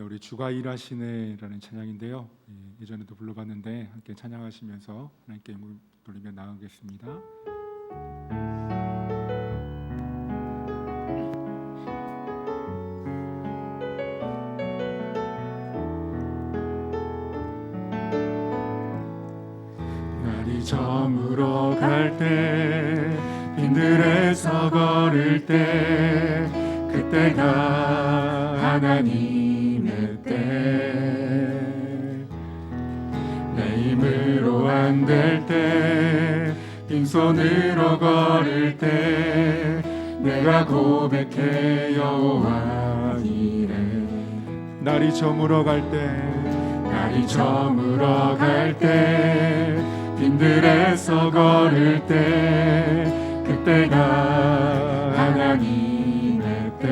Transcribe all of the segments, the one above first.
네, 우리 주가 일하시네라는 찬양인데요. 예전에도 불러봤는데 함께 찬양하시면서 하나님께 영광 돌리며 나아가겠습니다. 날이 저물어 갈 때 빈들에서 걸을 때 그때가 하나님의 때 내 힘으로 안 될 때 빈손으로 걸을 때 내가 고백해 여호와 이래 날이 저물어 갈 때 빈들에서 걸을 때 그때가 하나님의 때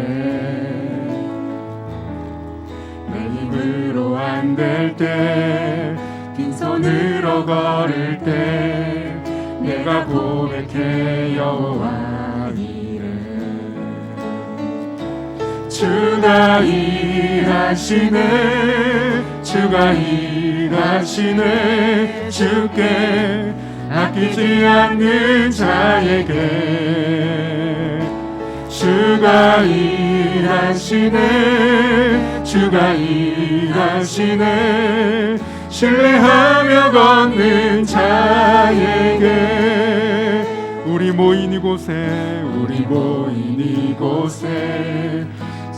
내 힘으로 안 될 때 빈손으로 걸을 때 내가 고백해 여호와 이래 주가 일하시네 주가 일하시네 주께 아끼지 않는 자에게 주가 일하시네 주가 일하시네 신뢰하며 걷는 자에게 우리 모인 이곳에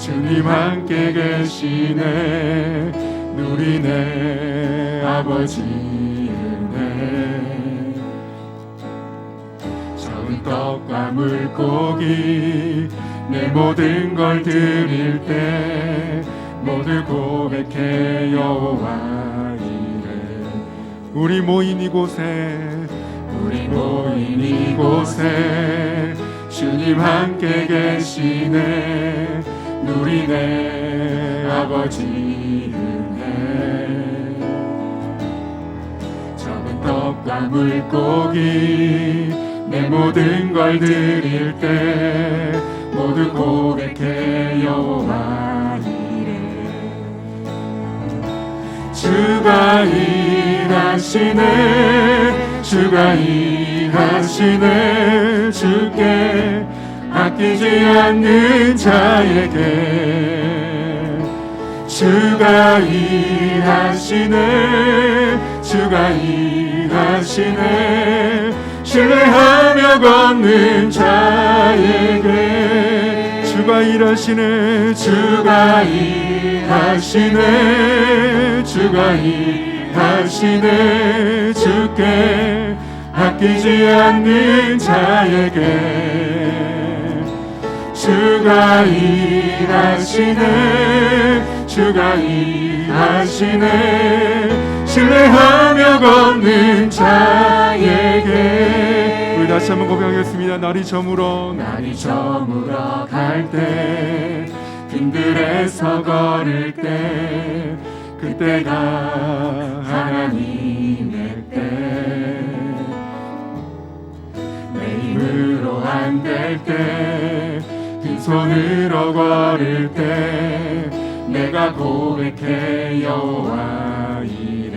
주님 함께 계시네 누리네 아버지 은혜 적은 떡과 물고기 내 모든 걸 드릴 때 모두 고백해 여호와 이래 우리 모인 이곳에 주님 함께 계시네 누리네 아버지 은혜 적은 떡과 물고기 내 모든 걸 드릴 때 모두 고백해 여호와 이래 주가 일하시네 주께 아끼지 않는 자에게 주가 일하시네 신뢰하며 걷는 자에게 주가 일하시네 주께 아끼지 않는 자에게 주가 일하시네 신뢰하며 걷는 자에게 우리 다시 한번 고백하겠습니다. 날이 저물어 갈 때 빈들에서 걸을 때 그때가 하나님의 때 내 힘으로 안 될 때 빈손으로 걸을 때 내가 고백해 여호와 이래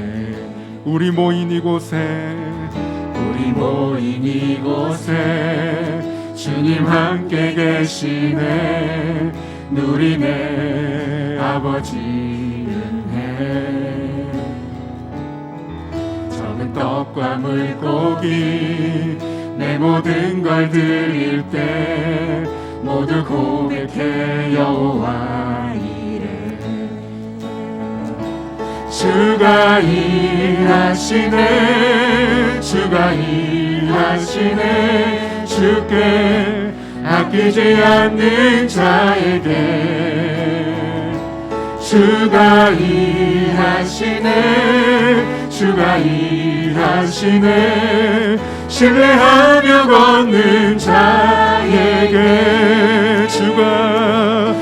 우리 모인 이곳에 주님 함께 계시네 누리네 아버지 은혜 적은 떡과 물고기 내 모든 걸 드릴 때 모두 고백해 여호와 이래 주가 일하시네 주께 아끼지 않는 자에게 주가 일하시네 신뢰하며 걷는 자에게 주가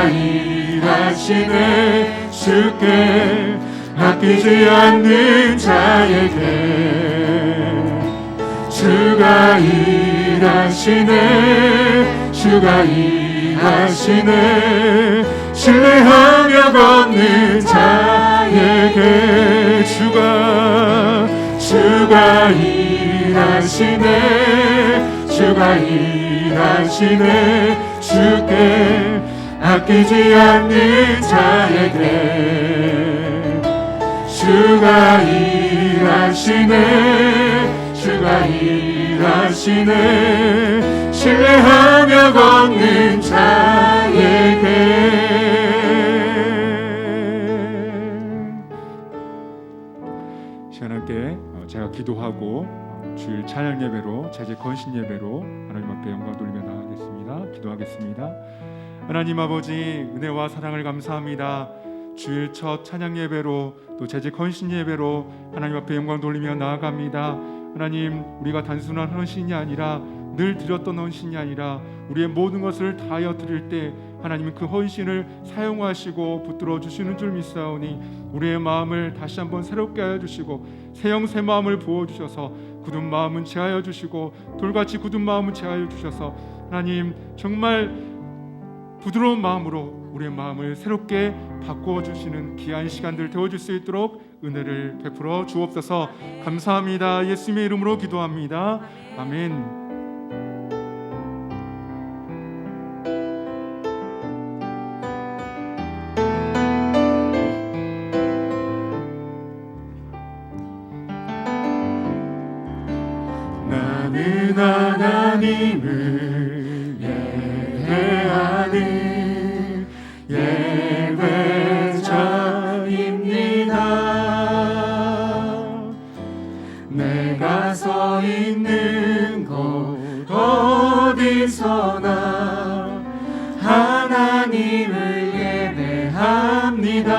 일하시네 주께 아끼지 않는 자에게 주가 일하시네 일하시네. 신뢰하며 걷는 자에게 주가 일하시네. 주가 일하시네. 주께 아끼지 않는 자에게 주가 일하시네. 주가 일하시네. 신뢰하며 걷는 자에게. 시간함께 제가 기도하고 주일 찬양 예배로 제재 건신 예배로 하나님 앞에 영광 돌리며 나가겠습니다. 기도하겠습니다. 하나님 아버지, 은혜와 사랑을 감사합니다. 주일 첫 찬양 예배로 또 제재 건신 예배로 하나님 앞에 영광 돌리며 나아갑니다. 하나님, 우리가 단순한 헌신이 아니라 늘 드렸던 헌신이 아니라 우리의 모든 것을 다하여 드릴 때 하나님은 그 헌신을 사용하시고 붙들어 주시는 줄 믿사오니 우리의 마음을 다시 한번 새롭게 하여 주시고 새영 새 마음을 부어주셔서 굳은 마음은 제하여 주시고 돌같이 굳은 마음은 제하여 주셔서 하나님 정말 부드러운 마음으로 우리의 마음을 새롭게 바꾸어 주시는 귀한 시간들 되어줄 수 있도록 은혜를 베풀어 주옵소서. 감사합니다. 예수님의 이름으로 기도합니다. 아멘. 나는 하나님을 예배하는 예배자입니다. 내가 서 있는 곳 어디서나 하나님을 예배합니다.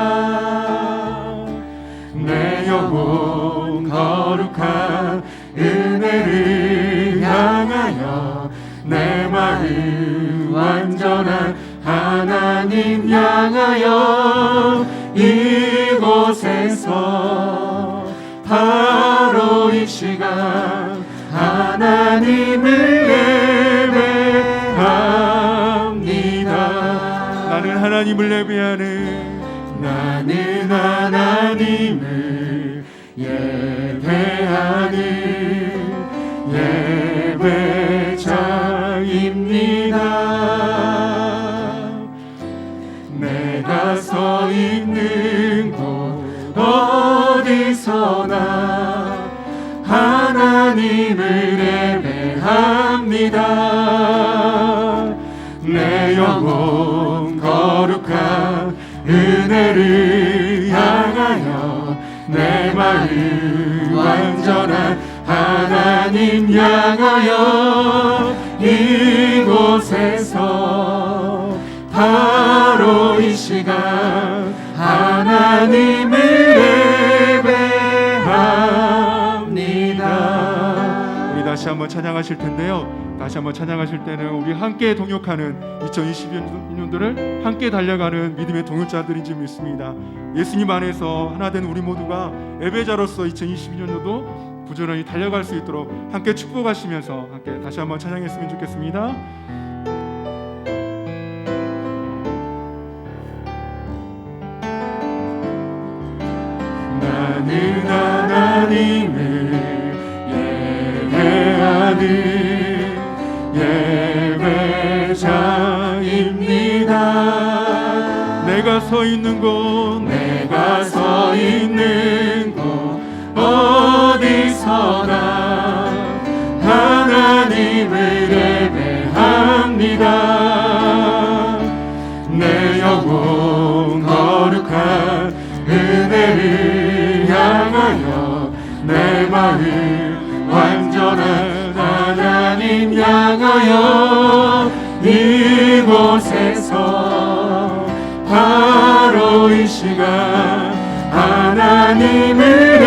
내 영혼 거룩한 은혜를 향하여 내 마음 완전한 하나님 향하여 이곳에서 바로 이 시간 하나님을 예배합니다. 나는 하나님을 예배하는 나는 하나님을 예배하는 예배자입니다. 내가 서 있는 곳 어디서나 하나님을 예배합니다. 내 영혼 거룩한 은혜를 향하여 내 마음 완전한 하나님 향하여 이곳에서 바로 이 시간 하나님을 예배합니다. 우리 다시 한번 찬양하실 텐데요. 다시 한번 찬양하실 때는 우리 함께 동역하는 2022년도를 함께 달려가는 믿음의 동역자들인지 믿습니다. 예수님 안에서 하나 된 우리 모두가 예배자로서 2022년도도 부지런히 달려갈 수 있도록 함께 축복하시면서 함께 다시 한번 찬양했으면 좋겠습니다. 나는 하나님을 예배하는 예배자입니다. 내가 서 있는 곳 어디서나 하나님을 예배합니다. 내 영혼 거룩한 은혜를 향하여 내 마음 완전한 하나님 향하여 이곳에서 바로 이 시간 하나님을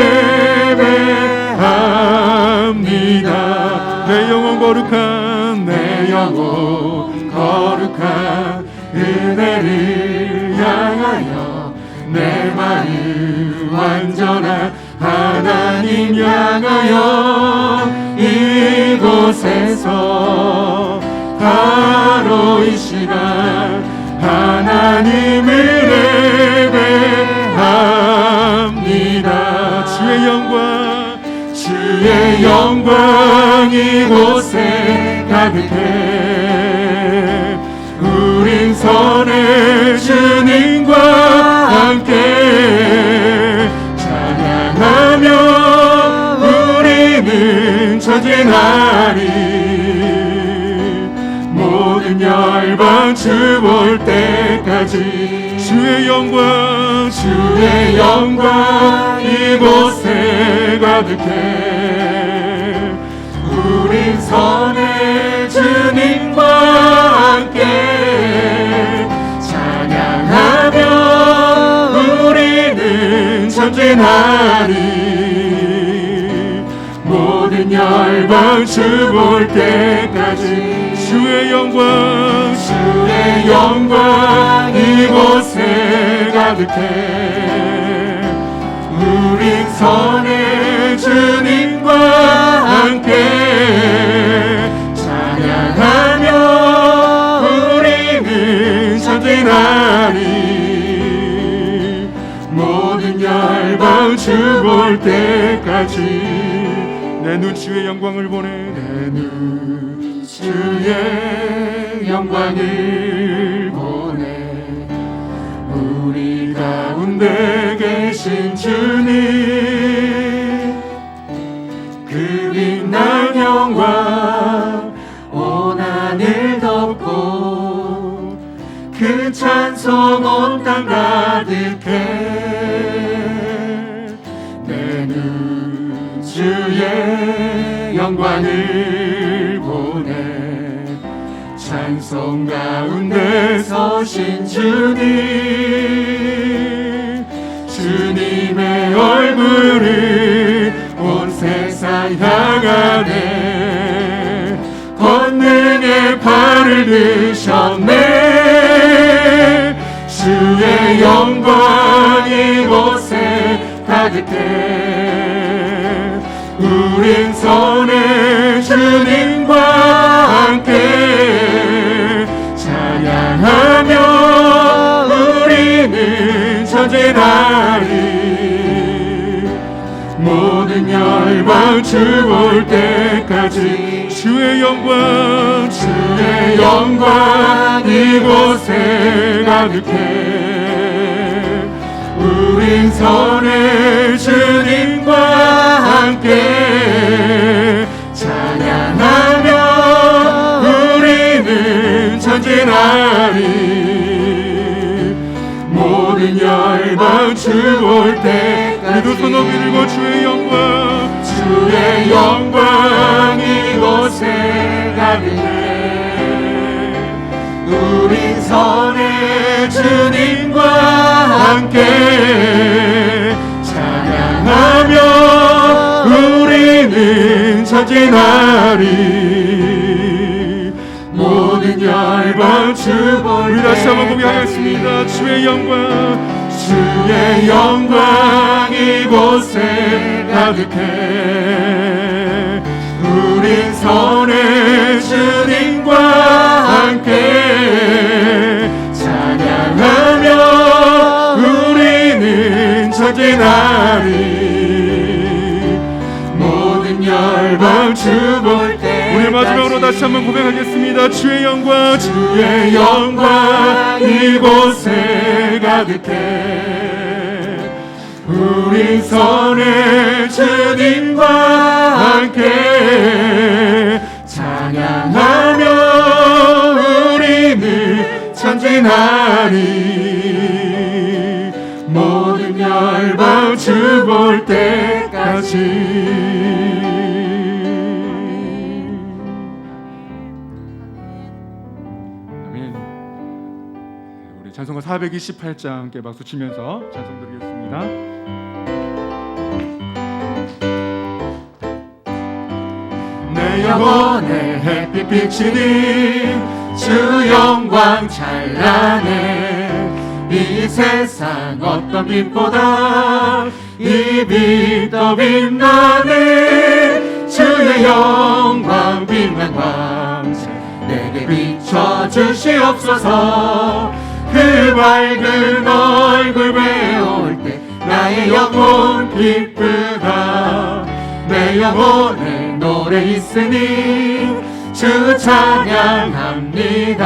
예배합니다. 내 영혼 거룩한 은혜를 향하여 내 마음 완전한 하나님 향하여 이곳에서 바로 오늘도 이 시간 하나님을 예배합니다. 주의 영광 이곳에 가득해. 우린 선의 주님과 함께 찬양하며 우리는 전진하리. 모든 열방 주 볼 때까지 주의 영광 이곳에 가득해. 우린 선의 주님과 함께 찬양하며 우리는 전진하리. 모든 열방 주 볼 때까지 주의 영광 이곳에 가득해. 우린 선의 주님과 함께 찬양하며 우리는 전진하리. 모든 열방 주 볼 때까지 내 눈 주의 영광을 보내. 내 눈 주의 영광을 보내. 우리 가운데 계신 주님, 그 빛난 영광 온 하늘 덮고 그 찬송 온 땅 가득해. 내 눈 주의 영광을 보내. 찬송 가운데 서신 주님의 얼굴을 온 세상 향하네. 권능의 팔을 드셨네. 주의 영광 이곳에 가득해. 우린 선의 주님과 함께 찬양하며 우리는 전진하리. 모든 열방 주 볼 때까지 주의 영광 이곳에 가득해. 우린 선의 주님과 함께 찬양하며 우리는 전진하리. 모든 열방 주 볼 때까지 우리 두 손 높이 들고 주의 영광 이곳에 가득해. 우린 선의 주님과 함께 찬양하며 우리는 전진하리. 모든 열방 주 볼 우리 다시 한번 고백하겠습니다. 주의 영광 이곳에 가득해. 우린 선의 주님과 함께 찬양하며 우리는 전진하리. 모든 열방 주 볼 때 우리 마지막으로 다시 한번 고백하겠습니다. 주의 영광 이곳에 가득해. 우리 선의 주님과 함께 찬양하며 우리는 전진하리. 모든 열방 주 볼 때까지. 찬송가 428장께 박수 치면서 찬송 드리겠습니다. 내 영혼의 햇빛 비치는 주 영광 찬란해. 이 세상 어떤 빛보다 이 빛 더 빛나네. 주의 영광 빛난 광채 내게 비춰 비춰주시옵소서. 그 밝은 얼굴 배울 때 나의 영혼 기쁘다. 내 영혼에 노래 있으니 주 찬양합니다.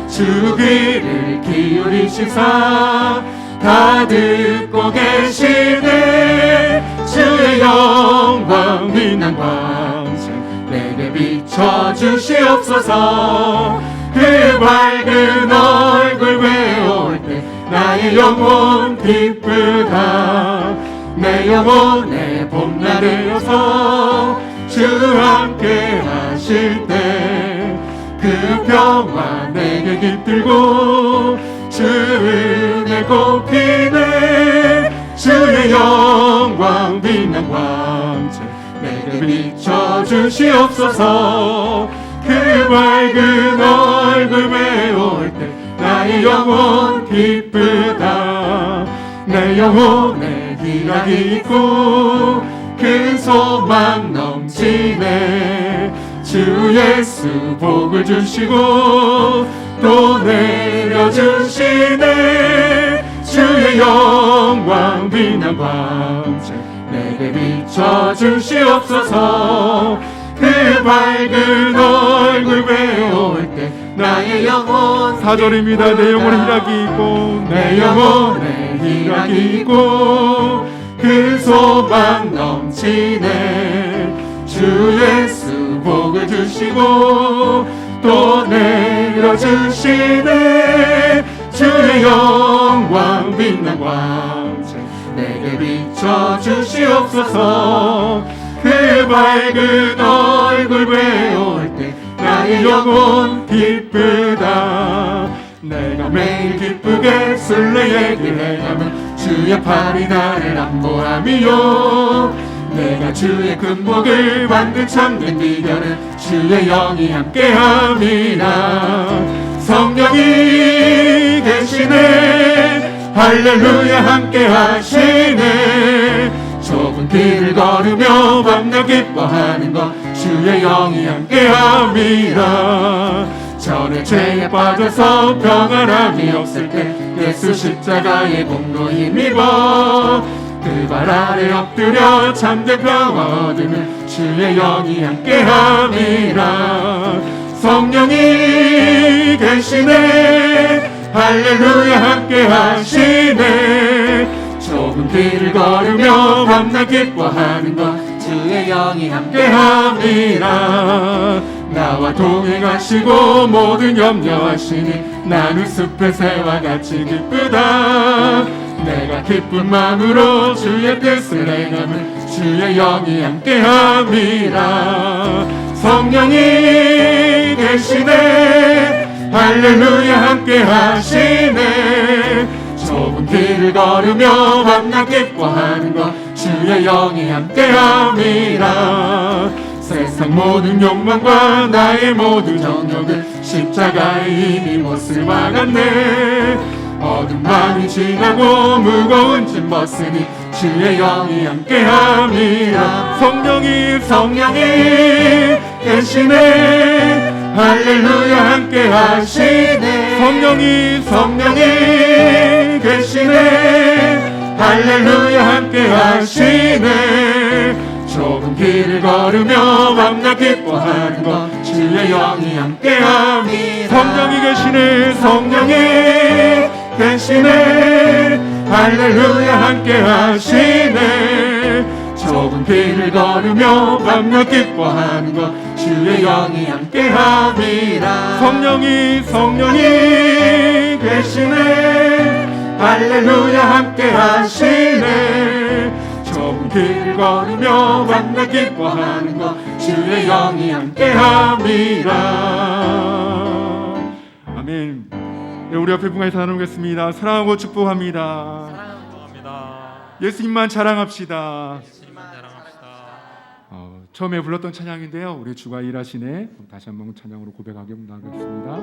주 귀를 기울이시사 다 듣고 계시네. 주의 영광 빛난 광채 내게 비춰주시옵소서. 그 밝은 얼굴 배울 때 나의 영혼 기쁘다. 내 영혼의 봄날 되어서 주 함께 하실 때 그 평화 내게 깃들고 주 은혜 꽃피네. 주의 영광 빛난 광채 내게 비춰주시옵소서. 그 밝은 얼굴 배울 때 나의 영혼 기쁘다. 내 영혼에 희락이 있고 큰 소망 넘치네. 주 예수 복을 주시고 또 내려주시네. 주의 영광 빛난 광채 내게 비춰주시옵소서. 그 밝은 얼굴 배울 때 나의 영혼 4절입니다. 내 영혼에 희락이 있고 내 영혼에 희락이 있고 그 소망 넘치네. 주 예수 복을 주시고 또 내려주시네. 주의 영광 빛난 광채 내게 비춰주시옵소서. 그 밝은 얼굴 배울 때 나의 영혼 기쁘다. 내가 매일 기쁘게 술래 얘기를 행하면 주의 팔이 나를 안보함이요. 내가 주의 금복을 받는 참된 비결은 주의 영이 함께함이라. 성령이 계시네. 할렐루야 함께하시네. 좁은 길을 걸으며 밤낮 기뻐하는 것 주의 영이 함께함이라. 전에 죄에 빠져서 평안함이 없을 때 예수 십자가의 공로 힘입어 그 발 아래 엎드려 참된 평화 얻으면 주의 영이 함께함이라. 성령이 계시네. 할렐루야 함께하시네. 좁은 길을 걸으며 밤낮 기뻐하는 것 주의 영이 함께함이라. 나와 동행하시고 모든 염려하시니 나는 숲의 새와 같이 기쁘다. 내가 기쁜 마음으로 주의 뜻을 행하면 주의 영이 함께함이라. 성령이 계시네. 할렐루야 함께하시네. 좁은 길을 걸으며 밤낮 기뻐하는 것 주의 영이 함께함이라. 세상 모든 욕망과 나의 모든 정욕을 십자가에 이미 못을 박았네. 어둠 밤이 지나고 무거운 짐 벗으니 주의 영이 함께함이라. 성령이 계시네. 할렐루야 함께하시네. 성령이 계시네. 할렐루야 함께하시네. 좁은 길을 걸으며 밤낮 기뻐하는 것 주의 영이 함께함이라. 성령이 계시네. 할렐루야 함께하시네. 좁은 길을 걸으며 밤낮 기뻐하는 것 주의 영이 함께함이라. 성령이 계시네. 할렐루야 함께하시네. 좁은 길을 걸으며 밤낮 기뻐하는 것 주의 영이 함께함이라. 아멘. 네, 우리 앞에 분가에서 나누겠습니다. 사랑하고 축복합니다. 예수님만 자랑합시다. 처음에 불렀던 찬양인데요, 우리 주가 일하시네. 다시 한번 찬양으로 고백하게 나가겠습니다.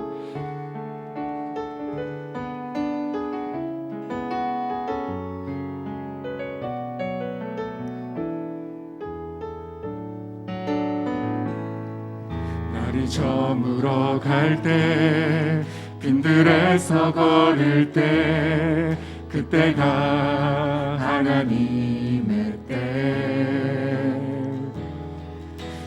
날이 저물어 갈 때 빈들에서 걸을 때 그때가 하나님의 때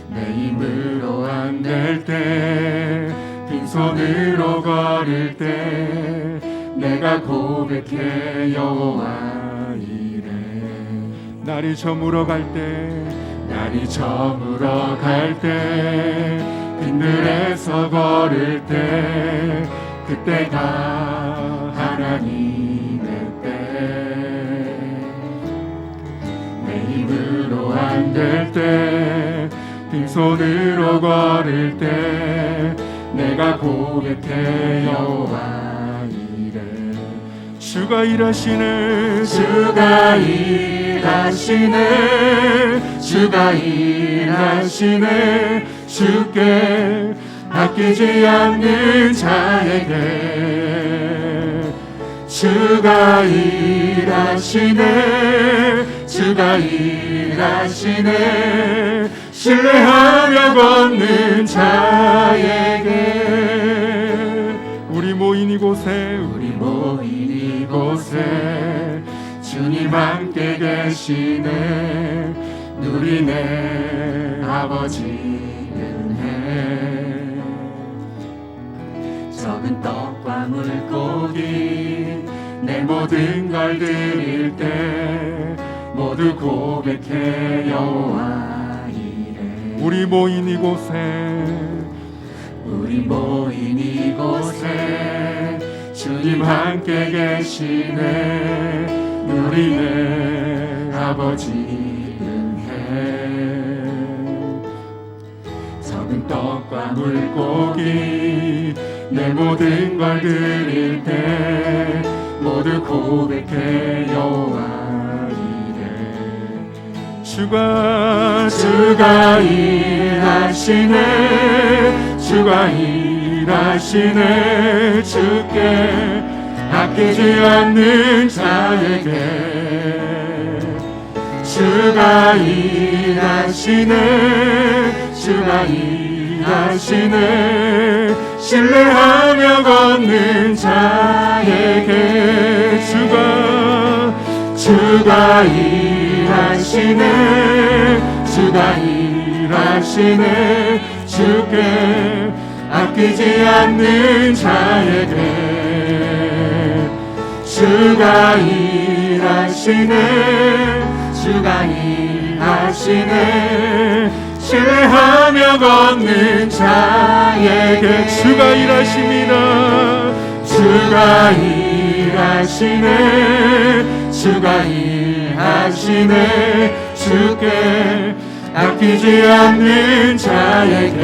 내 힘으로 안 될 때 빈손으로 걸을 때 내가 고백해 여호와 이래 날이 저물어 갈 때 날이 저물어 갈 때 빈들에서 걸을 때 그때가 하나님의 때 내 힘으로 안 될 때 빈손으로 걸을 때 내가 고백해 여호와 이래 주가 일하시네 주가 일하시네 주가 일하시네 주께 아끼지 않는 자에게 주가 일하시네 주가 일하시네 신뢰하며 걷는 자에게 우리 모인 이곳에 우리 모인 이곳에 주님 함께 계시네 누리네 아버지 은혜 적은 떡과 물고기 내 모든 걸 드릴 때 모두 고백해 여호와 우리 모인 이곳에 우리 모인 이곳에 주님 함께 계시네 누리네 아버지 은혜 적은 떡과 물고기 내 모든 걸 드릴 때 모두 고백해 여호와 주가 일하시네 주가 일하시네 주께 아끼지 않는 자에게 주가 일하시네 주가 일하시네 신뢰하며 걷는 자에게 주가 일하시네 주가 일하시네 주께 아끼지 않는 자에게 주가 일하시네 주가 일하시네 신뢰하며 걷는 자에게 주가 일하십니다 주가 일하시네 주가 일하시네 주께 아끼지 않는 자에게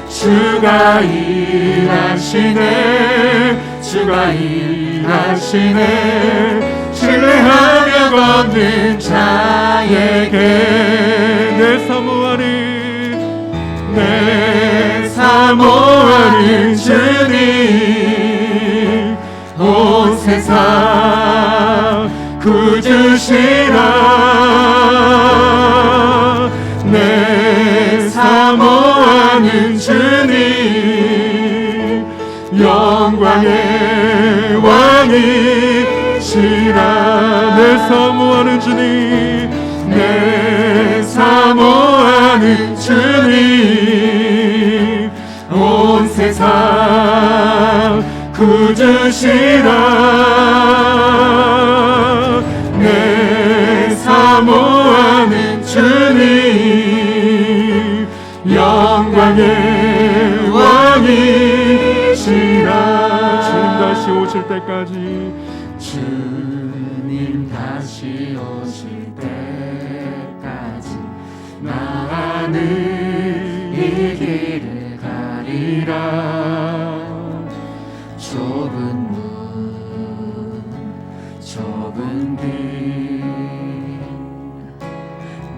주가 일하시네 주가 일하시네 신뢰하며 걷는 자에게 내 사모하는 주님 온 세상 구주시라 내 사모하는 주님 영광의 왕이시라 내 사모하는 주님 내 사모하는 주님 온 세상 구주시라 내 사모하는 주님 영광의 왕이시라 주님 다시 오실 때까지 주님 다시 오실 때까지 나는 이 길을 가리라 좁은 문 좁은 길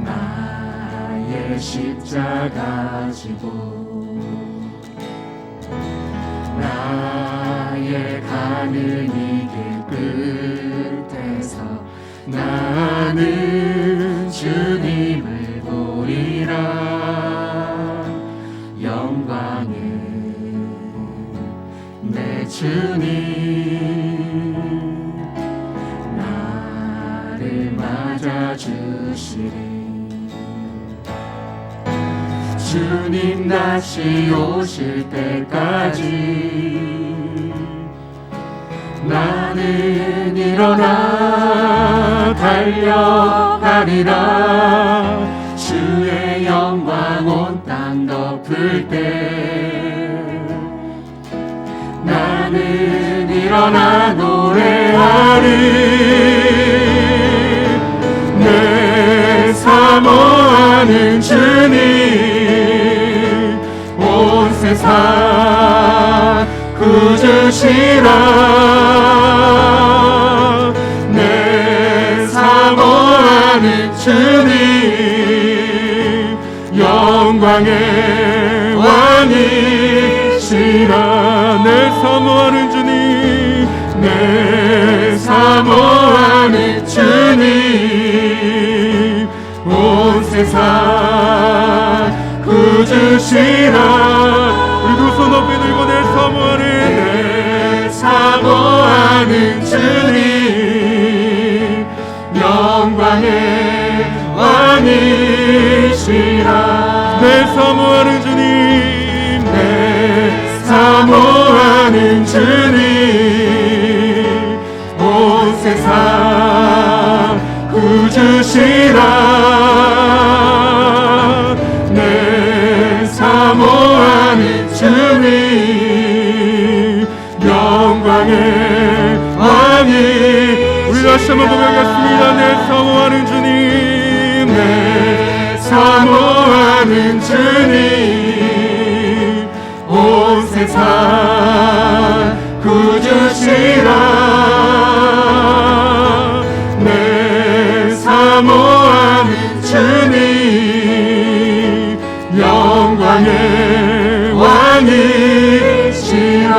나의 십자가 지고 나의 가는 이 길 끝에서 나는 주님을 보리라 주님 나를 맞아주시리. 주님 다시 오실 때까지 나는 일어나 달려가리라. 주의 영광 온 땅 덮을 때 나는 일어나 노래하리. 내 사모하는 주님 온 세상 구주시라. 내 사모하는 주님 영광의 왕이시라. 내 사모하는 주님, 내 사모하는 주님 온 세상 구주시라. 우리 두 손 높이 들고 내 사모하는 주님 영광의 왕이시라. 내 사모하는 주님, 내 사모하는 주님 온 세상 구주시라. 내 사모하는 주님 영광의 왕이. 우리 다시 한번 고백하겠습니다. 내 사모하는 주님, 내 사모하는 주님 온 세상 구주시라. 내 사모하는 주님 영광의 왕이시라.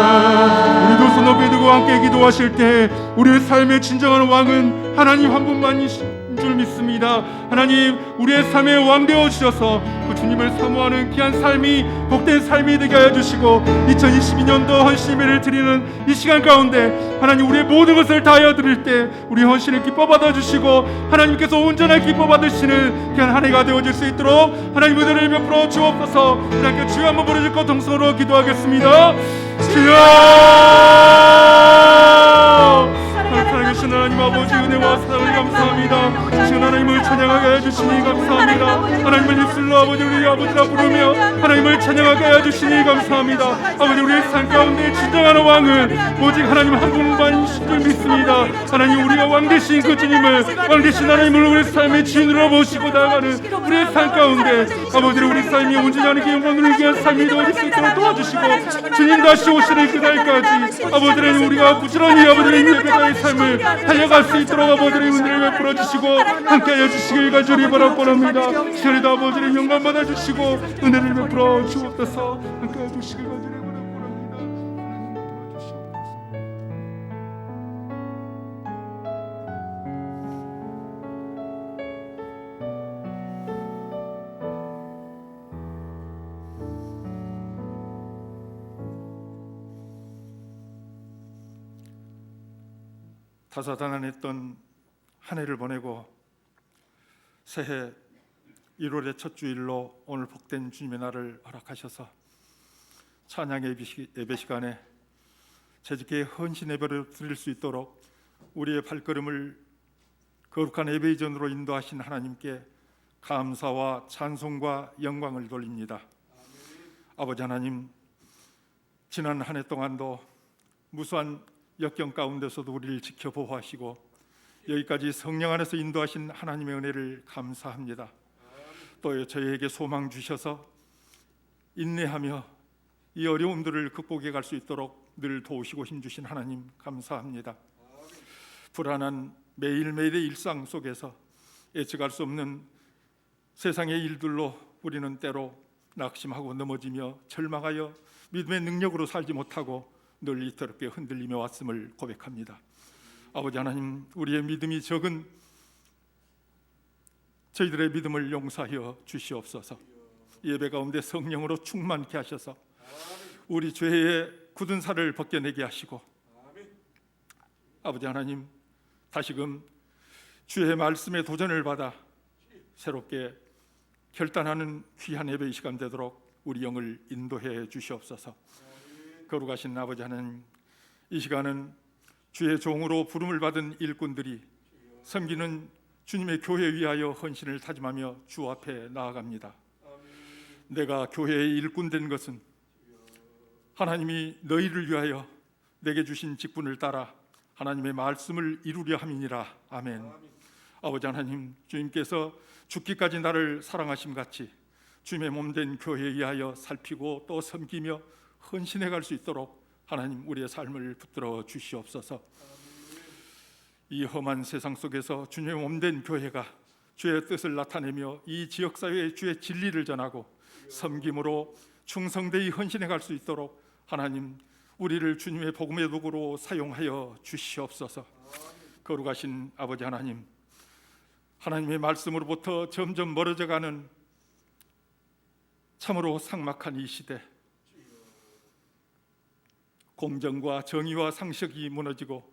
우리 두 손 높이 들고 함께 기도하실 때 우리의 삶의 진정한 왕은 하나님 한 분만이신 줄 믿습니다. 하나님, 우리의 삶의 왕 되어 주셔서 그 주님을 사모하는 귀한 삶이 복된 삶이 되게 하여 주시고 2022년도 헌신 예배를 드리는 이 시간 가운데 하나님, 우리의 모든 것을 다하여 드릴 때 우리 헌신을 기뻐 받아 주시고 하나님께서 온전하게 기뻐 받으시는 귀한 한 해가 되어질 수 있도록 하나님 은혜를 베풀어 주옵소서. 하나님께 주여 한번 부르짖고 동성으로 기도하겠습니다. 주여! 살아계신 하나님 아버지, 은혜와 사랑을 감사합니다. 지금 하나님을 찬양하게 해주시니 감사합니다. 하나님을 입술로 아버지 우리 아버지라 부르며 하나님을 찬양하게 해주시니 감사합니다. 아버지, 우리의 삶 가운데 진정한 왕은 오직 하나님 한 분만이신 줄 믿습니다. 하나님, 우리가 왕 되신 그 주님을, 왕 되신 하나님을 우리 삶의 주인으로 모시고 나아가는 우리의 삶 가운데 아버지, 우리 삶이 온전히 하나님께 영광을 위한 삶이 되어질 수 있도록 도와주시고 주님 다시 오시는 그날까지 아버지, 우리가 부지런히 아버지의 예배자의 삶을 달려갈 수 있도록 아버지의 은혜를 베풀어 주시고 함께하여 주시길 간절히 바라옵니다. 시간에도 아버지의 영광 받아 주시고 은혜를 베풀어 주옵소서. 함께하여 주시길 간절히 바라옵니다. 하나님 베풀어 주시옵소서. 다사다난했던 한 해를 보내고 새해 1월의 첫 주일로 오늘 복된 주님의 날을 허락하셔서 찬양 예배 시간에 재직의 헌신 예배를 드릴 수 있도록 우리의 발걸음을 거룩한 예배 이전으로 인도하신 하나님께 감사와 찬송과 영광을 돌립니다. 아버지 하나님, 지난 한 해 동안도 무수한 역경 가운데서도 우리를 지켜 보호하시고 여기까지 성령 안에서 인도하신 하나님의 은혜를 감사합니다. 또 저희에게 소망 주셔서 인내하며 이 어려움들을 극복해 갈 수 있도록 늘 도우시고 힘주신 하나님 감사합니다. 불안한 매일매일의 일상 속에서 예측할 수 없는 세상의 일들로 우리는 때로 낙심하고 넘어지며 절망하여 믿음의 능력으로 살지 못하고 늘 이토롭게 흔들리며 왔음을 고백합니다. 아버지 하나님, 우리의 믿음이 적은 저희들의 믿음을 용서하여 주시옵소서. 예배 가운데 성령으로 충만케 하셔서 우리 죄의 굳은 살을 벗겨내게 하시고 아버지 하나님 다시금 주의 말씀에 도전을 받아 새롭게 결단하는 귀한 예배의 시간 되도록 우리 영을 인도해 주시옵소서. 거룩하신 아버지 하나님, 이 시간은 주의 종으로 부름을 받은 일꾼들이 섬기는 주님의 교회 위하여 헌신을 다짐하며 주 앞에 나아갑니다. 내가 교회의 일꾼 된 것은 하나님이 너희를 위하여 내게 주신 직분을 따라 하나님의 말씀을 이루려 함이니라. 아멘. 아버지 하나님, 주님께서 죽기까지 나를 사랑하심 같이 주님의 몸된 교회에 의하여 살피고 또 섬기며 헌신해 갈 수 있도록 하나님 우리의 삶을 붙들어 주시옵소서. 이 험한 세상 속에서 주님의 몸된 교회가 주의 뜻을 나타내며 이 지역사회에 주의 진리를 전하고 섬김으로 충성되이 헌신해 갈 수 있도록 하나님 우리를 주님의 복음의 도구로 사용하여 주시옵소서. 거룩하신 아버지 하나님, 하나님의 말씀으로부터 점점 멀어져가는 참으로 삭막한 이 시대, 공정과 정의와 상식이 무너지고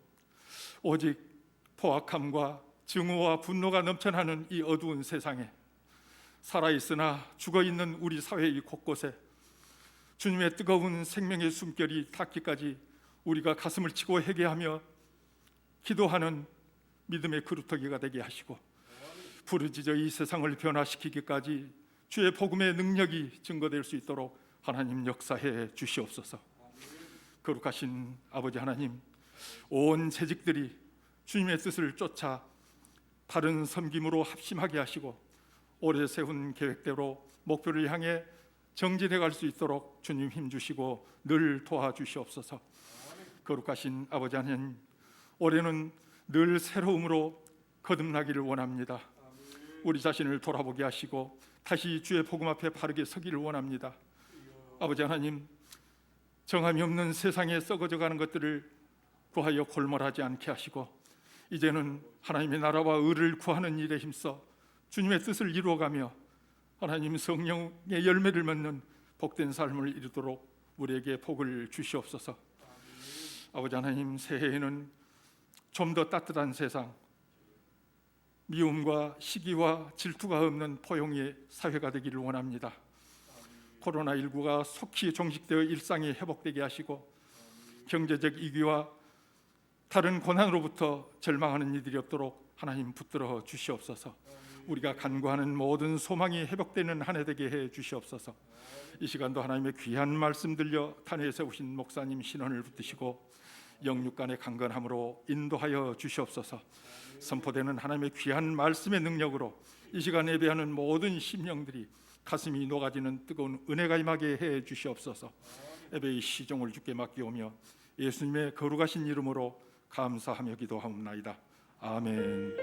오직 포악함과 증오와 분노가 넘쳐나는 이 어두운 세상에 살아있으나 죽어있는 우리 사회의 곳곳에 주님의 뜨거운 생명의 숨결이 닿기까지 우리가 가슴을 치고 회개하며 기도하는 믿음의 그루터기가 되게 하시고 부르짖어 이 세상을 변화시키기까지 주의 복음의 능력이 증거될 수 있도록 하나님 역사해 주시옵소서. 거룩하신 아버지 하나님, 온 재직들이 주님의 뜻을 쫓아 바른 섬김으로 합심하게 하시고 오래 세운 계획대로 목표를 향해 정진해 갈 수 있도록 주님 힘주시고 늘 도와주시옵소서. 거룩하신 아버지 하나님, 올해는 늘 새로움으로 거듭나기를 원합니다. 우리 자신을 돌아보게 하시고 다시 주의 복음 앞에 바르게 서기를 원합니다. 아버지 하나님, 정함이 없는 세상에 썩어져 가는 것들을 구하여 골몰하지 않게 하시고 이제는 하나님의 나라와 의를 구하는 일에 힘써 주님의 뜻을 이루어가며 하나님 성령의 열매를 맺는 복된 삶을 이루도록 우리에게 복을 주시옵소서. 아버지 하나님, 새해에는 좀 더 따뜻한 세상, 미움과 시기와 질투가 없는 포용의 사회가 되기를 원합니다. 코로나19가 속히 종식되어 일상이 회복되게 하시고 경제적 위기와 다른 고난으로부터 절망하는 이들이 없도록 하나님 붙들어 주시옵소서. 우리가 간구하는 모든 소망이 회복되는 한 해 되게 해 주시옵소서. 이 시간도 하나님의 귀한 말씀 들려 탄회에 세우신 목사님 신원을 붙드시고 영육간의 강건함으로 인도하여 주시옵소서. 선포되는 하나님의 귀한 말씀의 능력으로 이 시간 예배하는 모든 심령들이 가슴이 녹아지는 뜨거운 은혜가 임하게 해 주시옵소서. 예배의 시종을 주께 맡기오며 예수님의 거룩하신 이름으로 감사하며 기도하옵나이다. 아멘.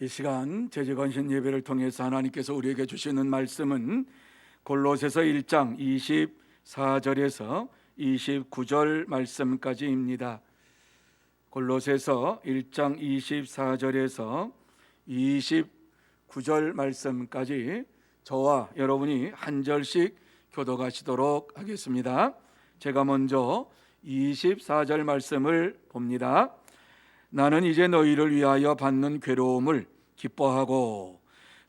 이 시간 제주건신 예배를 통해서 하나님께서 우리에게 주시는 말씀은 골로새서 1장 24절에서 29절 말씀까지입니다. 골로새서 1장 24절에서 29절 말씀까지 저와 여러분이 한 절씩 교독하시도록 하겠습니다. 제가 먼저 24절 말씀을 봅니다. 나는 이제 너희를 위하여 받는 괴로움을 기뻐하고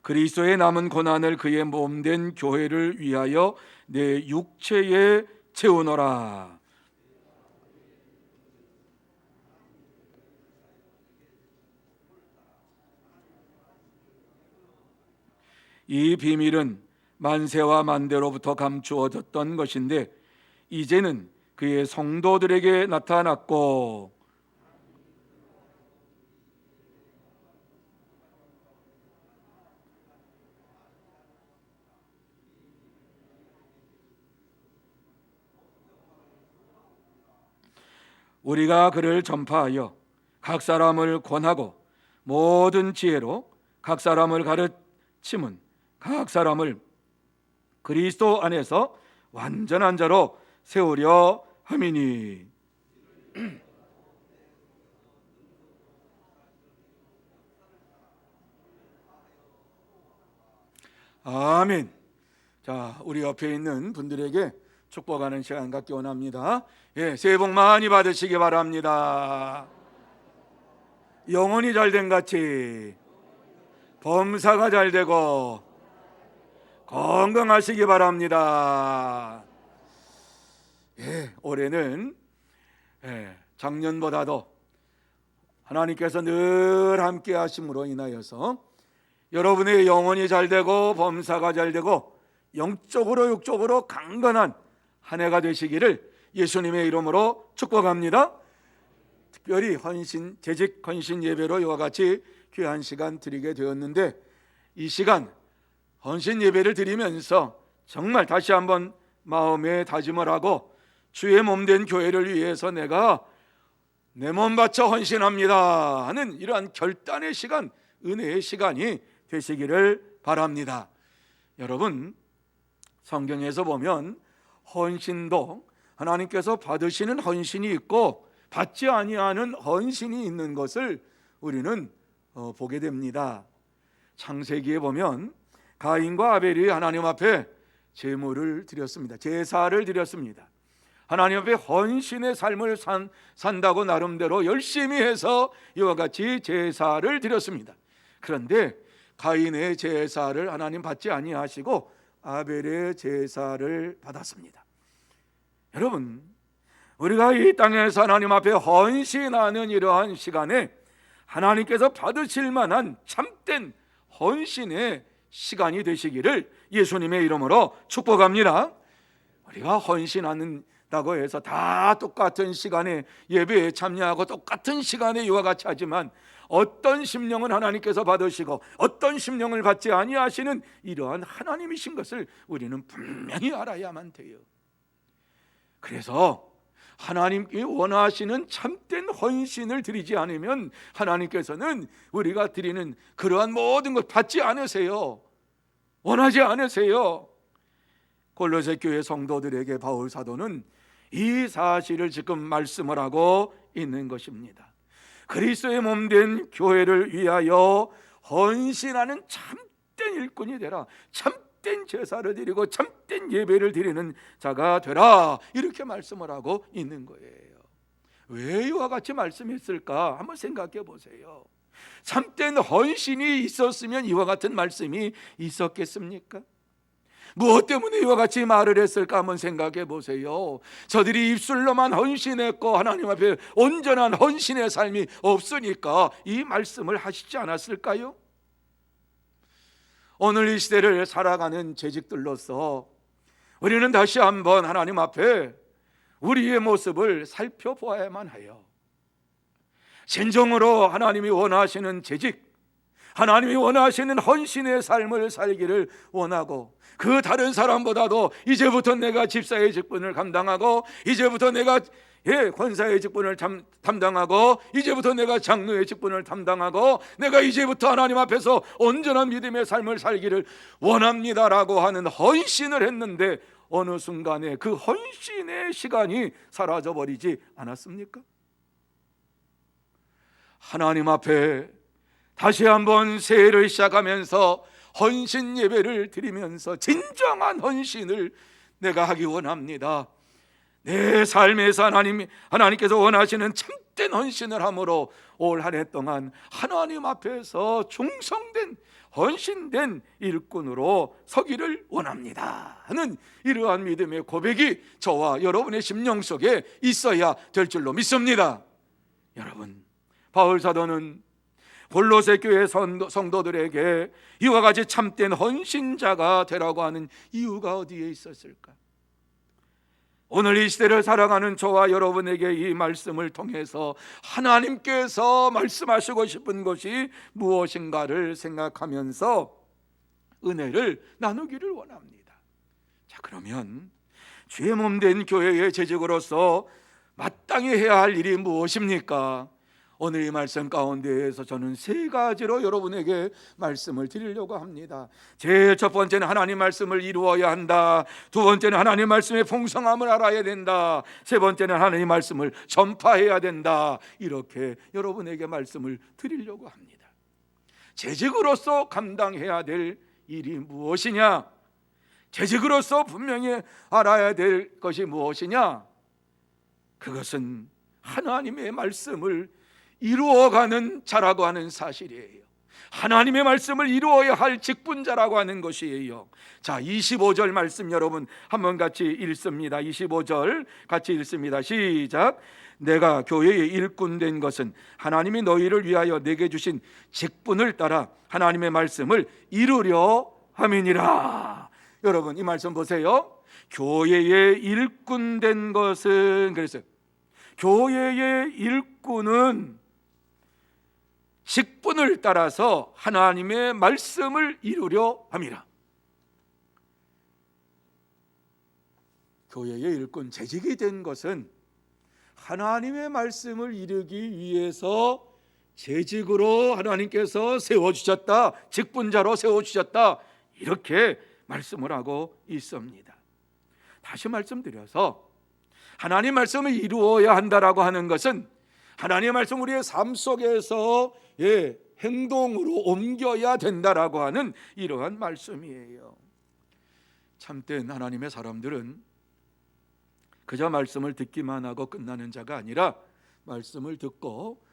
그리스도의 남은 고난을 그의 몸된 교회를 위하여 내 육체에 채우노라. 이 비밀은 만세와 만대로부터 감추어졌던 것인데 이제는 그의 성도들에게 나타났고 우리가 그를 전파하여 각 사람을 권하고 모든 지혜로 각 사람을 가르침은 각 사람을 그리스도 안에서 완전한 자로 세우려 함이니. 아멘. 자, 우리 옆에 있는 분들에게 축복하는 시간 갖기 원합니다. 예, 새해 복 많이 받으시기 바랍니다. 영혼이 잘된 같이 범사가 잘되고 건강하시기 바랍니다. 예, 올해는 작년보다도 하나님께서 늘 함께 하심으로 인하여서 여러분의 영혼이 잘되고 범사가 잘되고 영적으로 육적으로 강건한 한 해가 되시기를 예수님의 이름으로 축복합니다. 특별히 재직 헌신 예배로 이와 같이 귀한 시간 드리게 되었는데, 이 시간 헌신 예배를 드리면서 정말 다시 한번 마음에 다짐을 하고 주의 몸된 교회를 위해서 내가 내 몸 바쳐 헌신합니다 하는 이러한 결단의 시간, 은혜의 시간이 되시기를 바랍니다. 여러분, 성경에서 보면 헌신도 하나님께서 받으시는 헌신이 있고 받지 아니하는 헌신이 있는 것을 우리는 보게 됩니다. 창세기에 보면 가인과 아벨이 하나님 앞에 제물을 드렸습니다. 제사를 드렸습니다. 하나님 앞에 헌신의 삶을 산다고 나름대로 열심히 해서 이와 같이 제사를 드렸습니다. 그런데 가인의 제사를 하나님 받지 아니하시고 아벨의 제사를 받았습니다. 여러분, 우리가 이 땅에서 하나님 앞에 헌신하는 이러한 시간에 하나님께서 받으실 만한 참된 헌신의 시간이 되시기를 예수님의 이름으로 축복합니다. 우리가 헌신한다고 해서 다 똑같은 시간에 예배에 참여하고 똑같은 시간에 이와 같이 하지만 어떤 심령은 하나님께서 받으시고 어떤 심령을 받지 아니하시는 이러한 하나님이신 것을 우리는 분명히 알아야만 돼요. 그래서 하나님이 원하시는 참된 헌신을 드리지 않으면 하나님께서는 우리가 드리는 그러한 모든 것 받지 않으세요. 원하지 않으세요. 골로새 교회 성도들에게 바울 사도는 이 사실을 지금 말씀을 하고 있는 것입니다. 그리스도의 몸된 교회를 위하여 헌신하는 참된 일꾼이 되라. 참된 제사를 드리고 참된 예배를 드리는 자가 되라. 이렇게 말씀을 하고 있는 거예요. 왜 이와 같이 말씀했을까? 한번 생각해 보세요. 참된 헌신이 있었으면 이와 같은 말씀이 있었겠습니까? 무엇 때문에 이와 같이 말을 했을까 한번 생각해 보세요. 저들이 입술로만 헌신했고 하나님 앞에 온전한 헌신의 삶이 없으니까 이 말씀을 하시지 않았을까요? 오늘 이 시대를 살아가는 재직들로서 우리는 다시 한번 하나님 앞에 우리의 모습을 살펴보아야만 해요. 진정으로 하나님이 원하시는 재직, 하나님이 원하시는 헌신의 삶을 살기를 원하고, 그 다른 사람보다도 이제부터 내가 집사의 직분을 감당하고, 이제부터 내가 권사의 직분을 담당하고, 이제부터 내가 장로의 직분을 담당하고, 내가 이제부터 하나님 앞에서 온전한 믿음의 삶을 살기를 원합니다라고 하는 헌신을 했는데 어느 순간에 그 헌신의 시간이 사라져 버리지 않았습니까? 하나님 앞에 다시 한번 새해를 시작하면서 헌신 예배를 드리면서 진정한 헌신을 내가 하기 원합니다. 내 삶에서 하나님께서 원하시는 참된 헌신을 함으로 올 한 해 동안 하나님 앞에서 충성된 헌신된 일꾼으로 서기를 원합니다 하는 이러한 믿음의 고백이 저와 여러분의 심령 속에 있어야 될 줄로 믿습니다. 여러분, 바울 사도는 골로새 교회 성도들에게 이와 같이 참된 헌신자가 되라고 하는 이유가 어디에 있었을까? 오늘 이 시대를 살아가는 저와 여러분에게 이 말씀을 통해서 하나님께서 말씀하시고 싶은 것이 무엇인가를 생각하면서 은혜를 나누기를 원합니다. 자, 그러면 주의 몸된 교회의 재직으로서 마땅히 해야 할 일이 무엇입니까? 오늘 이 말씀 가운데에서 저는 세 가지로 여러분에게 말씀을 드리려고 합니다. 제일 첫 번째는 하나님 말씀을 이루어야 한다. 두 번째는 하나님 말씀의 풍성함을 알아야 된다. 세 번째는 하나님 말씀을 전파해야 된다. 이렇게 여러분에게 말씀을 드리려고 합니다. 재직으로서 감당해야 될 일이 무엇이냐? 재직으로서 분명히 알아야 될 것이 무엇이냐? 그것은 하나님의 말씀을 이루어가는 자라고 하는 사실이에요. 하나님의 말씀을 이루어야 할 직분자라고 하는 것이에요. 자, 25절 말씀 여러분 한번 같이 읽습니다. 25절 같이 읽습니다. 시작. 내가 교회의 일꾼 된 것은 하나님이 너희를 위하여 내게 주신 직분을 따라 하나님의 말씀을 이루려 함이니라. 여러분 이 말씀 보세요. 교회의 일꾼 된 것은, 그래서 교회의 일꾼은 직분을 따라서 하나님의 말씀을 이루려 함이라. 교회의 일꾼, 재직이 된 것은 하나님의 말씀을 이루기 위해서 재직으로 하나님께서 세워주셨다, 직분자로 세워주셨다, 이렇게 말씀을 하고 있습니다. 다시 말씀드려서 하나님 말씀을 이루어야 한다라고 하는 것은 하나님의 말씀 우리의 삶 속에서 행동으로 옮겨야 된다라고 하는 이러한 말씀이에요. 참된 하나님의 사람들은 그저 말씀을 듣기만 하고 끝나는 자가 아니라 말씀을 듣고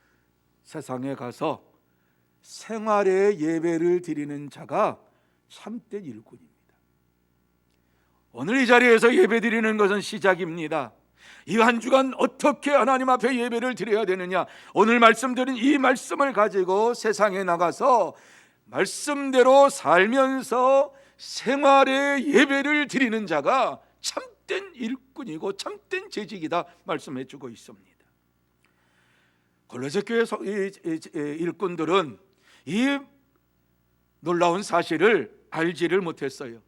세상에 가서 생활의 예배를 드리는 자가 참된 일꾼입니다. 오늘 이 자리에서 예배 드리는 것은 시작입니다. 이 한 주간 어떻게 하나님 앞에 예배를 드려야 되느냐, 오늘 말씀드린 이 말씀을 가지고 세상에 나가서 말씀대로 살면서 생활의 예배를 드리는 자가 참된 일꾼이고 참된 재직이다 말씀해 주고 있습니다. 골로새 교회 일꾼들은 이 놀라운 사실을 알지를 못했어요.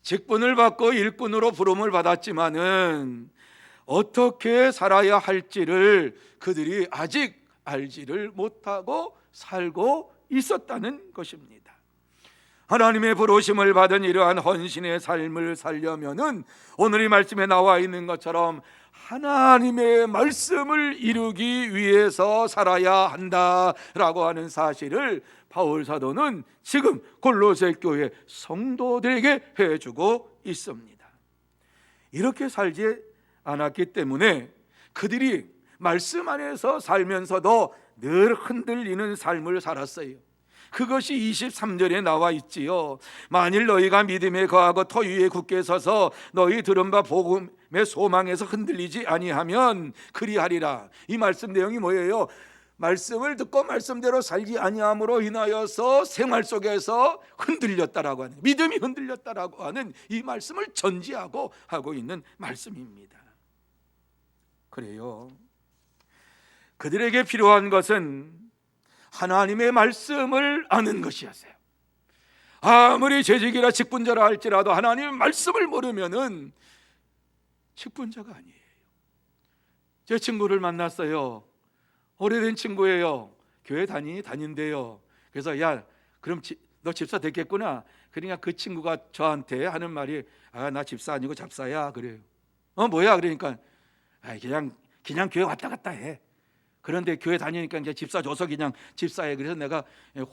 직분을 받고 일꾼으로 부름을 받았지만은 어떻게 살아야 할지를 그들이 아직 알지를 못하고 살고 있었다는 것입니다. 하나님의 부르심을 받은 이러한 헌신의 삶을 살려면은 오늘 이 말씀에 나와 있는 것처럼 하나님의 말씀을 이루기 위해서 살아야 한다라고 하는 사실을 바울 사도는 지금 골로새 교회 성도들에게 해주고 있습니다. 이렇게 살지 않았기 때문에 그들이 말씀 안에서 살면서도 늘 흔들리는 삶을 살았어요. 그것이 23절에 나와 있지요. 만일 너희가 믿음에 거하고 터 위에 굳게 서서 너희 들은 바 복음의 소망에서 흔들리지 아니하면 그리하리라. 이 말씀 내용이 뭐예요? 말씀을 듣고 말씀대로 살지 아니함으로 인하여서 생활 속에서 흔들렸다라고 하는, 믿음이 흔들렸다라고 하는 이 말씀을 전지하고 하고 있는 말씀입니다. 그래요. 그들에게 필요한 것은 하나님의 말씀을 아는 것이었어요. 아무리 재직이라 직분자라 할지라도 하나님의 말씀을 모르면은 직분자가 아니에요. 제 친구를 만났어요. 오래된 친구예요. 교회 다닌대요. 그래서 야, 그럼 너 집사 됐겠구나. 그러니까 그 친구가 저한테 하는 말이 나 집사 아니고 잡사야 그래요. 뭐야? 그러니까 그냥 교회 왔다 갔다 해. 그런데 교회 다니니까 이제 집사 줘서 그냥 집사해. 그래서 내가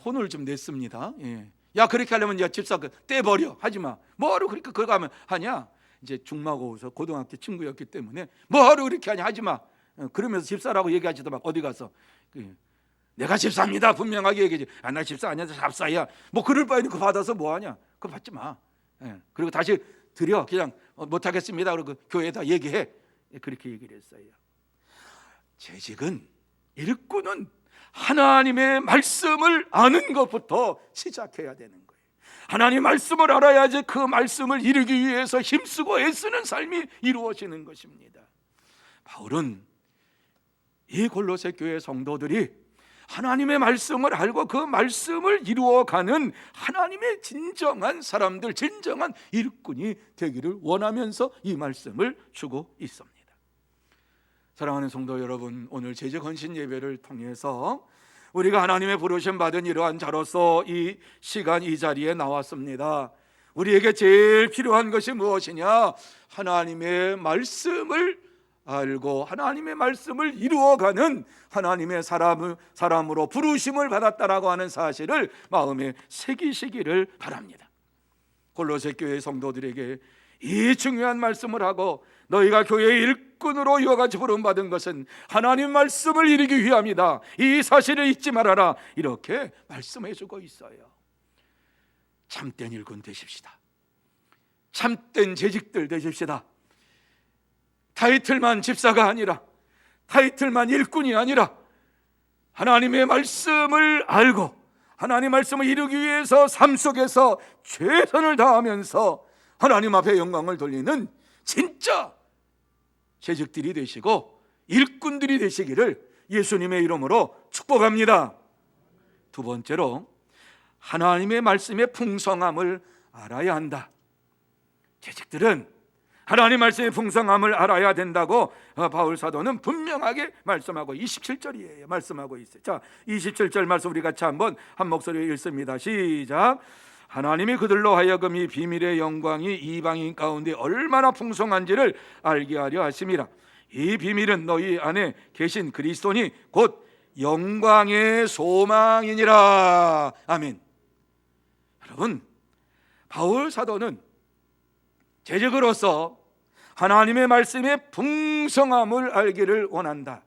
혼을 좀 냈습니다. 야, 그렇게 하려면 이제 집사 떼버려. 하지 마. 뭐하러 그렇게 그거 하면 하냐? 이제 중마고서 고등학교 친구였기 때문에 뭐하러 그렇게 하냐? 하지 마. 그러면서 집사라고 얘기하지도 막 어디 가서 내가 집사입니다 분명하게 얘기하지. 나 집사 아니야, 잡사야. 뭐 그럴 바에는 그거 받아서 뭐하냐? 그거 받지 마. 그리고 다시 드려. 그냥 못하겠습니다. 그리고 교회에다 얘기해. 그렇게 얘기를 했어요. 재직은, 일꾼은 하나님의 말씀을 아는 것부터 시작해야 되는 거예요. 하나님의 말씀을 알아야지 그 말씀을 이루기 위해서 힘쓰고 애쓰는 삶이 이루어지는 것입니다. 바울은 이 골로새 교회 성도들이 하나님의 말씀을 알고 그 말씀을 이루어가는 하나님의 진정한 사람들, 진정한 일꾼이 되기를 원하면서 이 말씀을 주고 있습니다. 사랑하는 성도 여러분, 오늘 제재 헌신 예배를 통해서 우리가 하나님의 부르심 받은 이러한 자로서 이 시간 이 자리에 나왔습니다. 우리에게 제일 필요한 것이 무엇이냐? 하나님의 말씀을 알고 하나님의 말씀을 이루어가는 하나님의 사람으로 부르심을 받았다라고 하는 사실을 마음에 새기시기를 바랍니다. 골로새 교회 성도들에게 이 중요한 말씀을 하고, 너희가 교회의 일꾼으로 이와 같이 부름받은 것은 하나님 말씀을 이루기 위함이다, 이 사실을 잊지 말아라, 이렇게 말씀해주고 있어요. 참된 일꾼 되십시다. 참된 재직들 되십시다. 타이틀만 집사가 아니라, 타이틀만 일꾼이 아니라 하나님의 말씀을 알고 하나님 말씀을 이루기 위해서 삶 속에서 최선을 다하면서 하나님 앞에 영광을 돌리는 진짜 재직들이 되시고 일꾼들이 되시기를 예수님의 이름으로 축복합니다. 두 번째로, 하나님의 말씀의 풍성함을 알아야 한다. 재직들은 하나님 말씀의 풍성함을 알아야 된다고 바울 사도는 분명하게 말씀하고 27절이에요. 말씀하고 있어요. 자, 27절 말씀 우리 같이 한번 한 목소리로 읽습니다. 시작. 하나님이 그들로 하여금 이 비밀의 영광이 이방인 가운데 얼마나 풍성한지를 알게 하려 하심이라. 이 비밀은 너희 안에 계신 그리스도니 곧 영광의 소망이니라. 아멘. 여러분, 바울 사도는 재직으로서 하나님의 말씀의 풍성함을 알기를 원한다.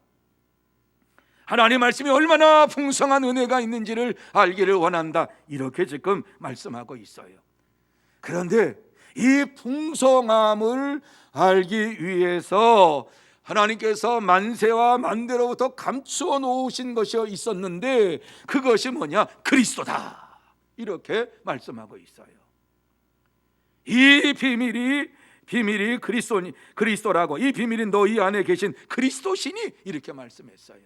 하나님의 말씀이 얼마나 풍성한 은혜가 있는지를 알기를 원한다, 이렇게 지금 말씀하고 있어요. 그런데 이 풍성함을 알기 위해서 하나님께서 만세와 만대로부터 감추어 놓으신 것이 있었는데, 그것이 뭐냐? 그리스도다, 이렇게 말씀하고 있어요. 이 비밀이 그리스도라고, 이 비밀이 너희 안에 계신 그리스도시니, 이렇게 말씀했어요.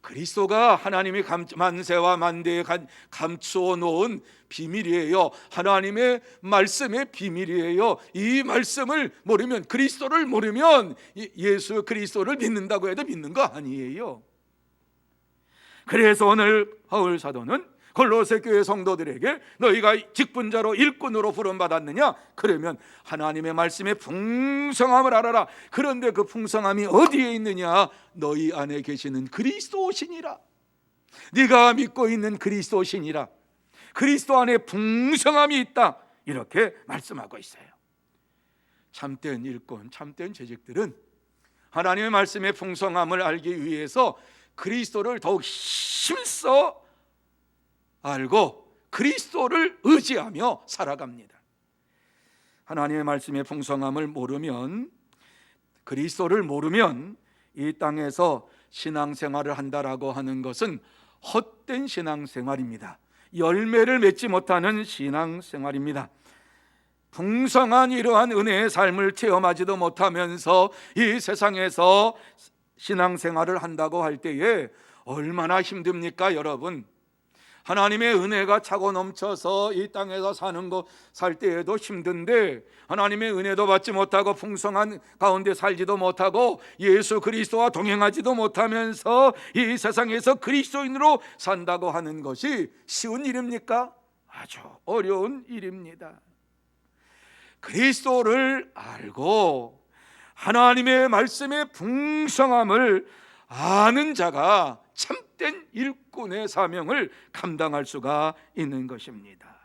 그리스도가 하나님이 만세와 만대에 감추어 놓은 비밀이에요. 하나님의 말씀의 비밀이에요. 이 말씀을 모르면, 그리스도를 모르면 예수 그리스도를 믿는다고 해도 믿는 거 아니에요. 그래서 오늘 바울 사도는 골로새 교회 성도들에게 너희가 직분자로 일꾼으로 부름받았느냐? 그러면 하나님의 말씀의 풍성함을 알아라. 그런데 그 풍성함이 어디에 있느냐? 너희 안에 계시는 그리스도시니라. 네가 믿고 있는 그리스도시니라. 그리스도 안에 풍성함이 있다, 이렇게 말씀하고 있어요. 참된 일꾼, 참된 재직들은 하나님의 말씀의 풍성함을 알기 위해서 그리스도를 더욱 힘써 알고 그리스도를 의지하며 살아갑니다. 하나님의 말씀의 풍성함을 모르면, 그리스도를 모르면 이 땅에서 신앙생활을 한다라고 하는 것은 헛된 신앙생활입니다. 열매를 맺지 못하는 신앙생활입니다. 풍성한 이러한 은혜의 삶을 체험하지도 못하면서 이 세상에서 신앙생활을 한다고 할 때에 얼마나 힘듭니까, 여러분? 하나님의 은혜가 차고 넘쳐서 이 땅에서 살 때에도 힘든데, 하나님의 은혜도 받지 못하고 풍성한 가운데 살지도 못하고 예수 그리스도와 동행하지도 못하면서 이 세상에서 그리스도인으로 산다고 하는 것이 쉬운 일입니까? 아주 어려운 일입니다. 그리스도를 알고 하나님의 말씀의 풍성함을 아는 자가 참된 일꾼의 사명을 감당할 수가 있는 것입니다.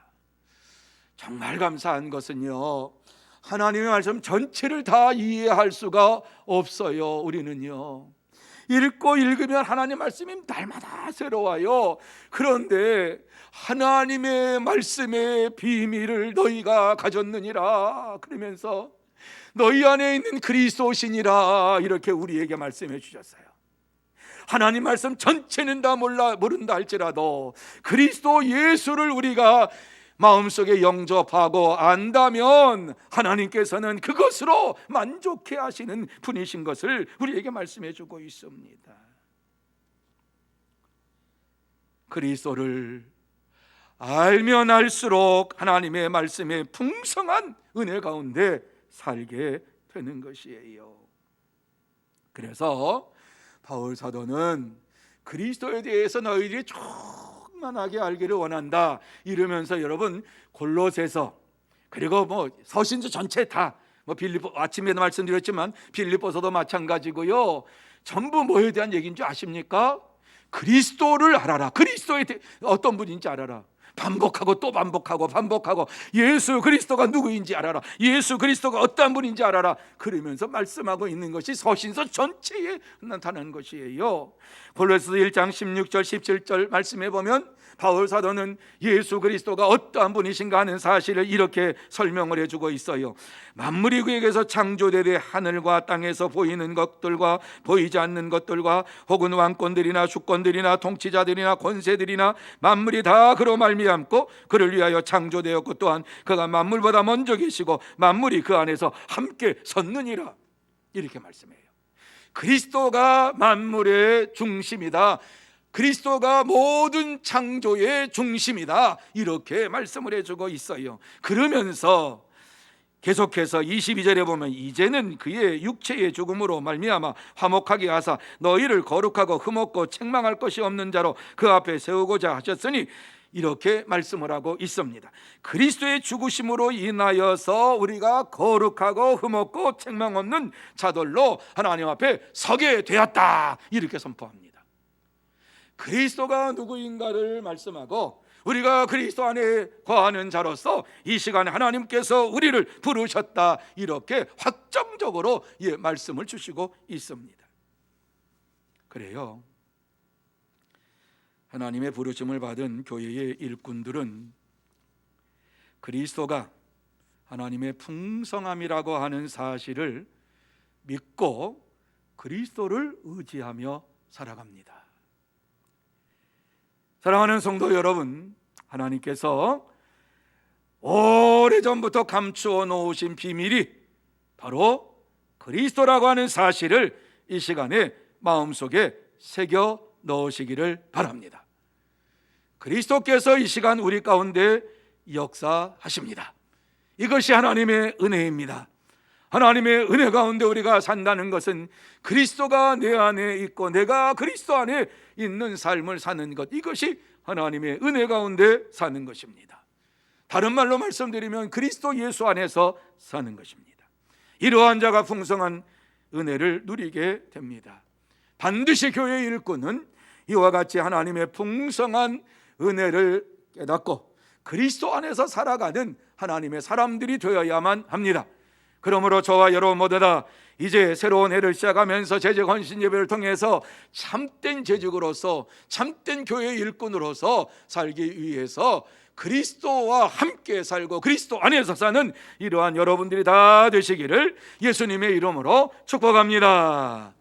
정말 감사한 것은요, 하나님의 말씀 전체를 다 이해할 수가 없어요. 우리는요, 읽고 읽으면 하나님의 말씀이 날마다 새로워요. 그런데 하나님의 말씀의 비밀을 너희가 가졌느니라 그러면서 너희 안에 있는 그리스도시니라, 이렇게 우리에게 말씀해 주셨어요. 하나님 말씀 전체는 다 모른다 할지라도 그리스도 예수를 우리가 마음속에 영접하고 안다면 하나님께서는 그것으로 만족해 하시는 분이신 것을 우리에게 말씀해 주고 있습니다. 그리스도를 알면 알수록 하나님의 말씀의 풍성한 은혜 가운데 살게 되는 것이에요. 그래서 바울 사도는 그리스도에 대해서 너희들이 충만하게 알기를 원한다 이러면서 여러분 골로새서 그리고 뭐 서신서 전체 다 뭐 빌립보 아침에도 말씀드렸지만 빌립보서도 마찬가지고요. 전부 뭐에 대한 얘기인 줄 아십니까? 그리스도를 알아라. 그리스도에 어떤 분인지 알아라. 반복하고 또 반복하고 예수 그리스도가 누구인지 알아라. 예수 그리스도가 어떠한 분인지 알아라. 그러면서 말씀하고 있는 것이 서신서 전체에 나타나는 것이에요. 골로새서 1장 16절 17절 말씀해 보면 바울 사도는 예수 그리스도가 어떠한 분이신가 하는 사실을 이렇게 설명을 해주고 있어요. 만물이 그에게서 창조되되 하늘과 땅에서 보이는 것들과 보이지 않는 것들과 혹은 왕권들이나 주권들이나 통치자들이나 권세들이나 만물이 다 그로 말미암고 그를 위하여 창조되었고 또한 그가 만물보다 먼저 계시고 만물이 그 안에서 함께 섰느니라 이렇게 말씀해요. 그리스도가 만물의 중심이다. 그리스도가 모든 창조의 중심이다 이렇게 말씀을 해주고 있어요. 그러면서 계속해서 22절에 보면 이제는 그의 육체의 죽음으로 말미암아 화목하게 하사 너희를 거룩하고 흠없고 책망할 것이 없는 자로 그 앞에 세우고자 하셨으니 이렇게 말씀을 하고 있습니다. 그리스도의 죽으심으로 인하여서 우리가 거룩하고 흠없고 책망 없는 자들로 하나님 앞에 서게 되었다 이렇게 선포합니다. 그리스도가 누구인가를 말씀하고 우리가 그리스도 안에 거하는 자로서 이 시간에 하나님께서 우리를 부르셨다 이렇게 확정적으로 말씀을 주시고 있습니다. 그래요. 하나님의 부르심을 받은 교회의 일꾼들은 그리스도가 하나님의 풍성함이라고 하는 사실을 믿고 그리스도를 의지하며 살아갑니다. 사랑하는 성도 여러분, 하나님께서 오래전부터 감추어 놓으신 비밀이 바로 그리스도라고 하는 사실을 이 시간에 마음속에 새겨 넣으시기를 바랍니다. 그리스도께서 이 시간 우리 가운데 역사하십니다. 이것이 하나님의 은혜입니다. 하나님의 은혜 가운데 우리가 산다는 것은 그리스도가 내 안에 있고 내가 그리스도 안에 있는 삶을 사는 것, 이것이 하나님의 은혜 가운데 사는 것입니다. 다른 말로 말씀드리면 그리스도 예수 안에서 사는 것입니다. 이러한 자가 풍성한 은혜를 누리게 됩니다. 반드시 교회의 일꾼은 이와 같이 하나님의 풍성한 은혜를 깨닫고 그리스도 안에서 살아가는 하나님의 사람들이 되어야만 합니다. 그러므로 저와 여러분 모두 다 이제 새로운 해를 시작하면서 재직 헌신 예배를 통해서 참된 재직으로서 참된 교회의 일꾼으로서 살기 위해서 그리스도와 함께 살고 그리스도 안에서 사는 이러한 여러분들이 다 되시기를 예수님의 이름으로 축복합니다.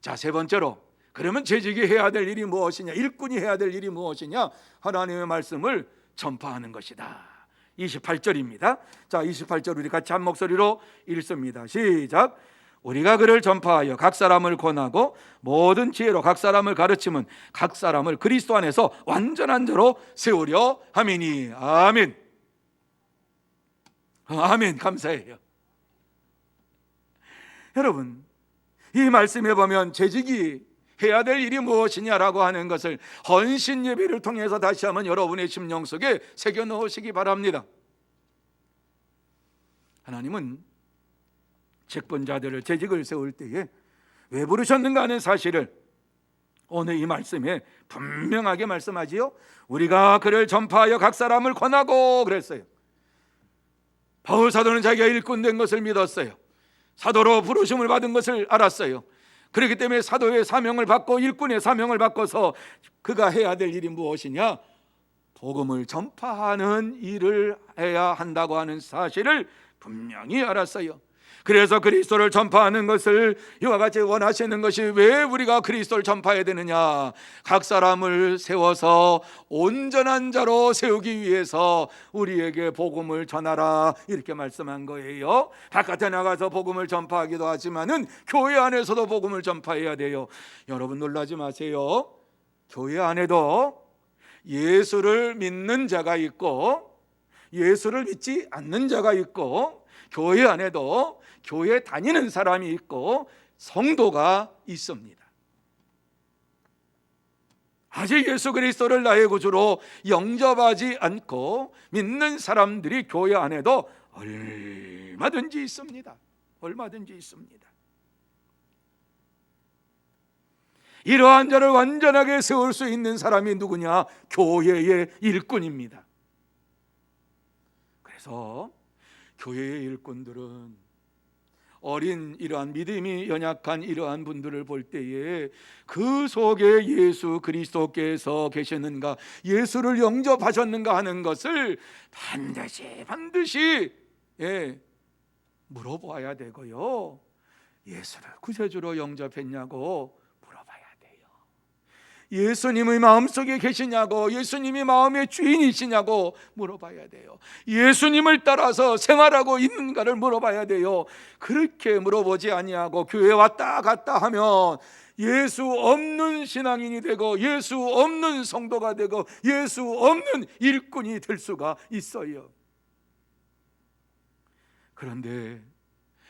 자, 세 번째로, 그러면 재직이 해야 될 일이 무엇이냐, 일꾼이 해야 될 일이 무엇이냐? 하나님의 말씀을 전파하는 것이다. 28절입니다. 자, 28절 우리 같이 한 목소리로 읽습니다. 시작. 우리가 그를 전파하여 각 사람을 권하고 모든 지혜로 각 사람을 가르치면 각 사람을 그리스도 안에서 완전한 자로 세우려 함이니. 아멘. 아멘. 감사해요. 여러분, 이 말씀에 보면 재직이 해야 될 일이 무엇이냐라고 하는 것을 헌신 예배를 통해서 다시 한번 여러분의 심령 속에 새겨 넣으시기 바랍니다. 하나님은 직분자들을 재직을 세울 때에 왜 부르셨는가 하는 사실을 오늘 이 말씀에 분명하게 말씀하지요. 우리가 그를 전파하여 각 사람을 권하고 그랬어요. 바울 사도는 자기가 일꾼 된 것을 믿었어요. 사도로 부르심을 받은 것을 알았어요. 그렇기 때문에 사도의 사명을 받고 일꾼의 사명을 바꿔서 그가 해야 될 일이 무엇이냐? 복음을 전파하는 일을 해야 한다고 하는 사실을 분명히 알았어요. 그래서 그리스도를 전파하는 것을 이와 같이 원하시는 것이 왜 우리가 그리스도를 전파해야 되느냐? 각 사람을 세워서 온전한 자로 세우기 위해서 우리에게 복음을 전하라 이렇게 말씀한 거예요. 바깥에 나가서 복음을 전파하기도 하지만은 교회 안에서도 복음을 전파해야 돼요. 여러분 놀라지 마세요. 교회 안에도 예수를 믿는 자가 있고 예수를 믿지 않는 자가 있고 교회 안에도 교회 다니는 사람이 있고 성도가 있습니다. 아직 예수 그리스도를 나의 구주로 영접하지 않고 믿는 사람들이 교회 안에도 얼마든지 있습니다. 얼마든지 있습니다. 이러한 자를 완전하게 세울 수 있는 사람이 누구냐? 교회의 일꾼입니다. 그래서 교회의 일꾼들은 어린 이러한 믿음이 연약한 이러한 분들을 볼 때에 그 속에 예수 그리스도께서 계시는가, 예수를 영접하셨는가 하는 것을 반드시 물어봐야 되고요. 예수를 구세주로 영접했냐고 물어봐야 돼요. 예수님의 마음속에 계시냐고, 예수님이 마음의 주인이시냐고 물어봐야 돼요. 예수님을 따라서 생활하고 있는가를 물어봐야 돼요. 그렇게 물어보지 아니하고 교회 왔다 갔다 하면 예수 없는 신앙인이 되고 예수 없는 성도가 되고 예수 없는 일꾼이 될 수가 있어요. 그런데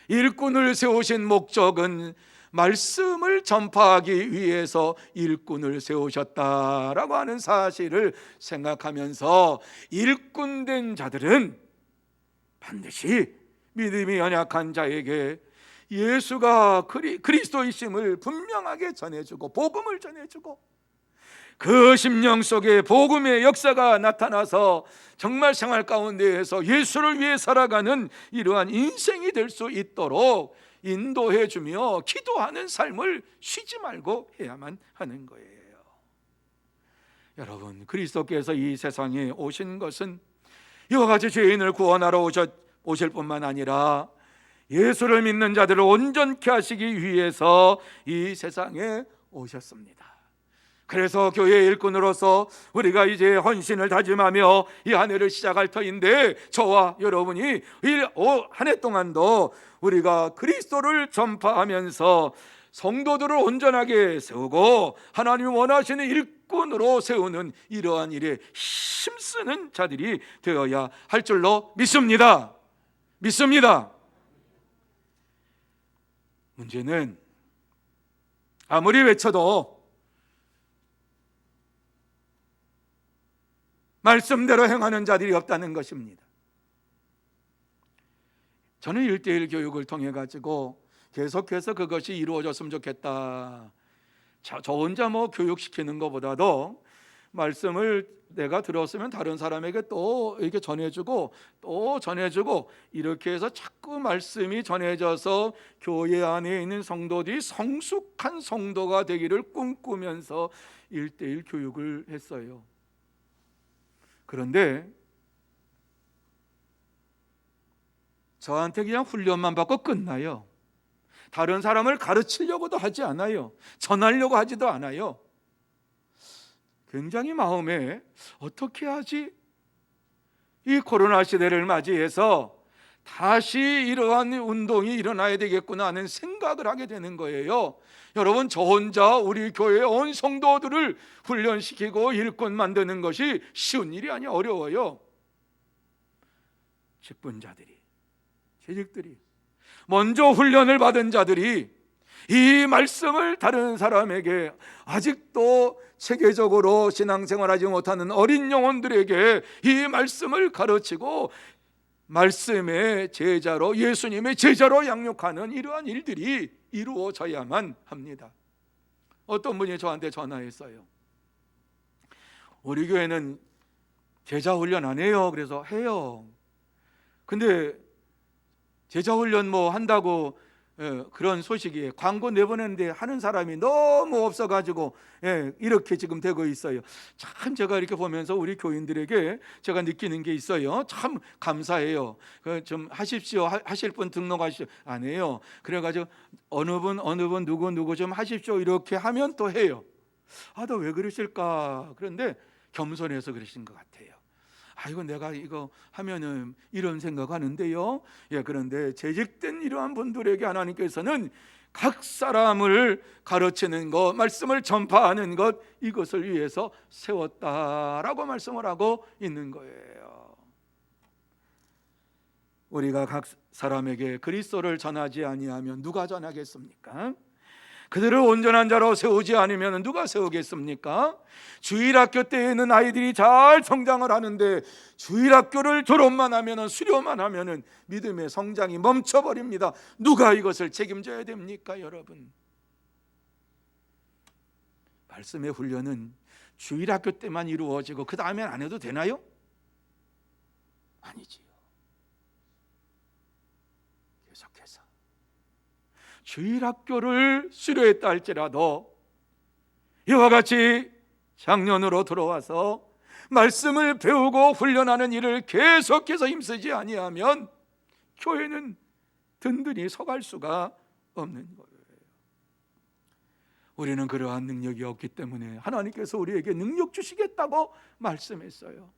일꾼을 세우신 목적은 말씀을 전파하기 위해서 일꾼을 세우셨다라고 하는 사실을 생각하면서 일꾼된 자들은 반드시 믿음이 연약한 자에게 예수가 그리스도이심을 분명하게 전해주고 복음을 전해주고 그 심령 속에 복음의 역사가 나타나서 정말 생활 가운데에서 예수를 위해 살아가는 이러한 인생이 될 수 있도록 인도해 주며 기도하는 삶을 쉬지 말고 해야만 하는 거예요. 여러분, 그리스도께서 이 세상에 오신 것은 이와 같이 죄인을 구원하러 오실 뿐만 아니라 예수를 믿는 자들을 온전케 하시기 위해서 이 세상에 오셨습니다. 그래서 교회의 일꾼으로서 우리가 이제 헌신을 다짐하며 이 한 해를 시작할 터인데, 저와 여러분이 한 해 동안도 우리가 그리스도를 전파하면서 성도들을 온전하게 세우고 하나님이 원하시는 일꾼으로 세우는 이러한 일에 힘쓰는 자들이 되어야 할 줄로 믿습니다. 문제는 아무리 외쳐도 말씀대로 행하는 자들이 없다는 것입니다. 저는 1:1 교육을 통해 가지고 계속해서 그것이 이루어졌으면 좋겠다. 저 혼자 교육시키는 것보다도 말씀을 내가 들었으면 다른 사람에게 또 이렇게 전해주고 또 전해주고, 이렇게 해서 자꾸 말씀이 전해져서 교회 안에 있는 성도들이 성숙한 성도가 되기를 꿈꾸면서 1:1 교육을 했어요. 그런데 저한테 그냥 훈련만 받고 끝나요. 다른 사람을 가르치려고도 하지 않아요. 전하려고 하지도 않아요. 굉장히 마음에 어떻게 하지? 이 코로나 시대를 맞이해서 다시 이러한 운동이 일어나야 되겠구나 하는 생각을 하게 되는 거예요. 여러분, 저 혼자 우리 교회 온 성도들을 훈련시키고 일꾼 만드는 것이 쉬운 일이 아니야. 어려워요. 직분자들이, 재직들이, 먼저 훈련을 받은 자들이 이 말씀을 다른 사람에게, 아직도 체계적으로 신앙생활하지 못하는 어린 영혼들에게 이 말씀을 가르치고 말씀의 제자로, 예수님의 제자로 양육하는 이러한 일들이 이루어져야만 합니다. 어떤 분이 저한테 전화했어요. 우리 교회는 제자 훈련 안 해요. 그래서 해요. 근데 제자 훈련 한다고 그런 소식이 광고 내보내는데 하는 사람이 너무 없어가지고 이렇게 지금 되고 있어요. 참 제가 이렇게 보면서 우리 교인들에게 제가 느끼는 게 있어요. 참 감사해요. 좀 하십시오. 하실 분 등록하시죠. 안 해요. 그래가지고 어느 분 누구 좀 하십시오. 이렇게 하면 또 해요. 너 왜 그러실까? 그런데 겸손해서 그러신 것 같아요. 이거 내가 이거 하면은 이런 생각하는데요. 그런데 재직된 이러한 분들에게 하나님께서는 각 사람을 가르치는 것, 말씀을 전파하는 것, 이것을 위해서 세웠다라고 말씀을 하고 있는 거예요. 우리가 각 사람에게 그리스도를 전하지 아니하면 누가 전하겠습니까? 그들을 온전한 자로 세우지 않으면 누가 세우겠습니까? 주일학교 때에는 아이들이 잘 성장을 하는데 주일학교를 졸업만 하면, 수료만 하면 믿음의 성장이 멈춰버립니다. 누가 이것을 책임져야 됩니까, 여러분? 말씀의 훈련은 주일학교 때만 이루어지고 그 다음엔 안 해도 되나요? 아니지요. 계속해서 주일학교를 수료했다 할지라도 이와 같이 작년으로 들어와서 말씀을 배우고 훈련하는 일을 계속해서 힘쓰지 아니하면 교회는 든든히 서갈 수가 없는 거예요. 우리는 그러한 능력이 없기 때문에 하나님께서 우리에게 능력 주시겠다고 말씀했어요.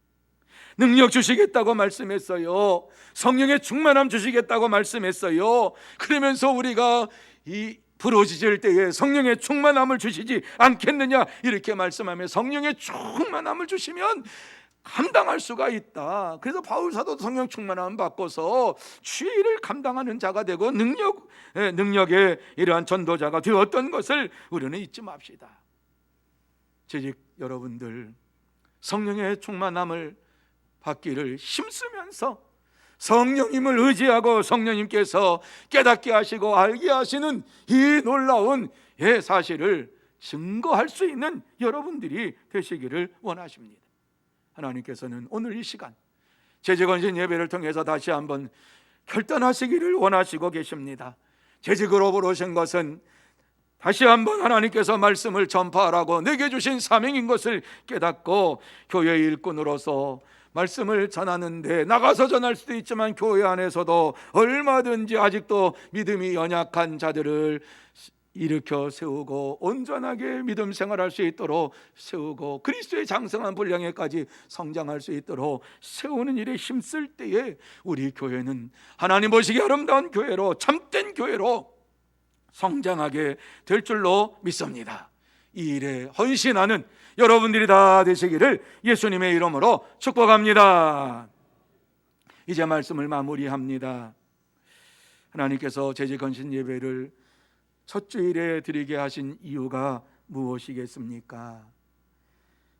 능력 주시겠다고 말씀했어요. 성령의 충만함 주시겠다고 말씀했어요. 그러면서 우리가 이 부러지질 때에 성령의 충만함을 주시지 않겠느냐 이렇게 말씀하며 성령의 충만함을 주시면 감당할 수가 있다. 그래서 바울 사도도 성령 충만함 받고서 주의 일을 감당하는 자가 되고 능력의 이러한 전도자가 되었던 것을 우리는 잊지 맙시다. 재직 여러분들 성령의 충만함을 받기를 힘쓰면서 성령님을 의지하고 성령님께서 깨닫게 하시고 알게 하시는 이 놀라운 사실을 증거할 수 있는 여러분들이 되시기를 원하십니다. 하나님께서는 오늘 이 시간 재직건신 예배를 통해서 다시 한번 결단하시기를 원하시고 계십니다. 재직으로 부르신 것은 다시 한번 하나님께서 말씀을 전파하라고 내게 주신 사명인 것을 깨닫고 교회의 일꾼으로서 말씀을 전하는데 나가서 전할 수도 있지만 교회 안에서도 얼마든지 아직도 믿음이 연약한 자들을 일으켜 세우고 온전하게 믿음 생활할 수 있도록 세우고 그리스도의 장성한 분량에까지 성장할 수 있도록 세우는 일에 힘쓸 때에 우리 교회는 하나님 보시기에 아름다운 교회로, 참된 교회로 성장하게 될 줄로 믿습니다. 이 일에 헌신하는 여러분들이 다 되시기를 예수님의 이름으로 축복합니다. 이제 말씀을 마무리합니다. 하나님께서 재직건신 예배를 첫 주일에 드리게 하신 이유가 무엇이겠습니까?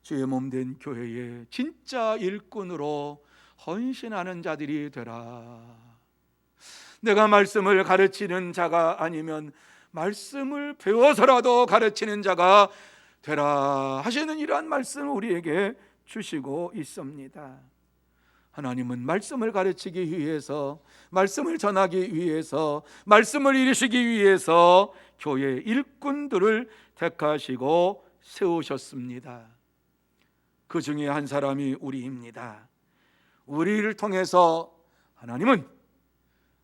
주의 몸된 교회에 진짜 일꾼으로 헌신하는 자들이 되라. 내가 말씀을 가르치는 자가 아니면 말씀을 배워서라도 가르치는 자가 되라 하시는 이러한 말씀을 우리에게 주시고 있습니다. 하나님은 말씀을 가르치기 위해서, 말씀을 전하기 위해서, 말씀을 이루시기 위해서 교회 일꾼들을 택하시고 세우셨습니다. 그 중에 한 사람이 우리입니다. 우리를 통해서 하나님은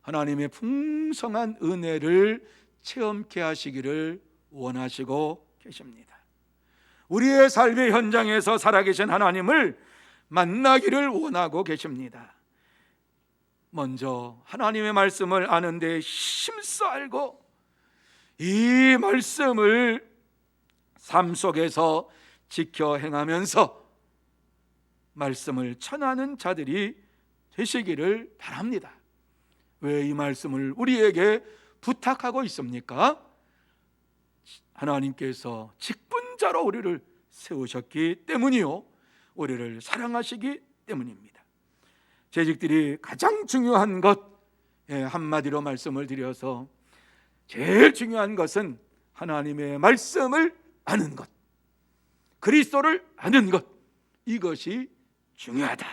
하나님의 풍성한 은혜를 체험케 하시기를 원하시고 계십니다. 우리의 삶의 현장에서 살아계신 하나님을 만나기를 원하고 계십니다. 먼저 하나님의 말씀을 아는데 힘써 알고 이 말씀을 삶 속에서 지켜 행하면서 말씀을 전하는 자들이 되시기를 바랍니다. 왜 이 말씀을 우리에게 부탁하고 있습니까? 하나님께서 직분자로 우리를 세우셨기 때문이요, 우리를 사랑하시기 때문입니다. 재직들이 가장 중요한 것, 한마디로 말씀을 드려서 제일 중요한 것은 하나님의 말씀을 아는 것, 그리스도를 아는 것, 이것이 중요하다.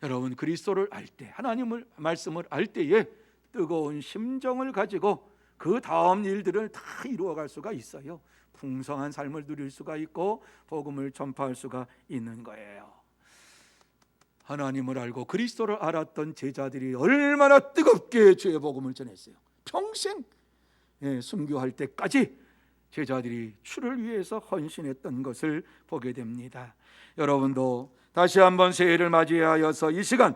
여러분, 그리스도를 알 때, 하나님을 말씀을 알 때에 뜨거운 심정을 가지고 그 다음 일들을 다 이루어갈 수가 있어요. 풍성한 삶을 누릴 수가 있고 복음을 전파할 수가 있는 거예요. 하나님을 알고 그리스도를 알았던 제자들이 얼마나 뜨겁게 주의 복음을 전했어요. 평생 순교할 때까지 제자들이 주를 위해서 헌신했던 것을 보게 됩니다. 여러분도 다시 한번 새해를 맞이하여서 이 시간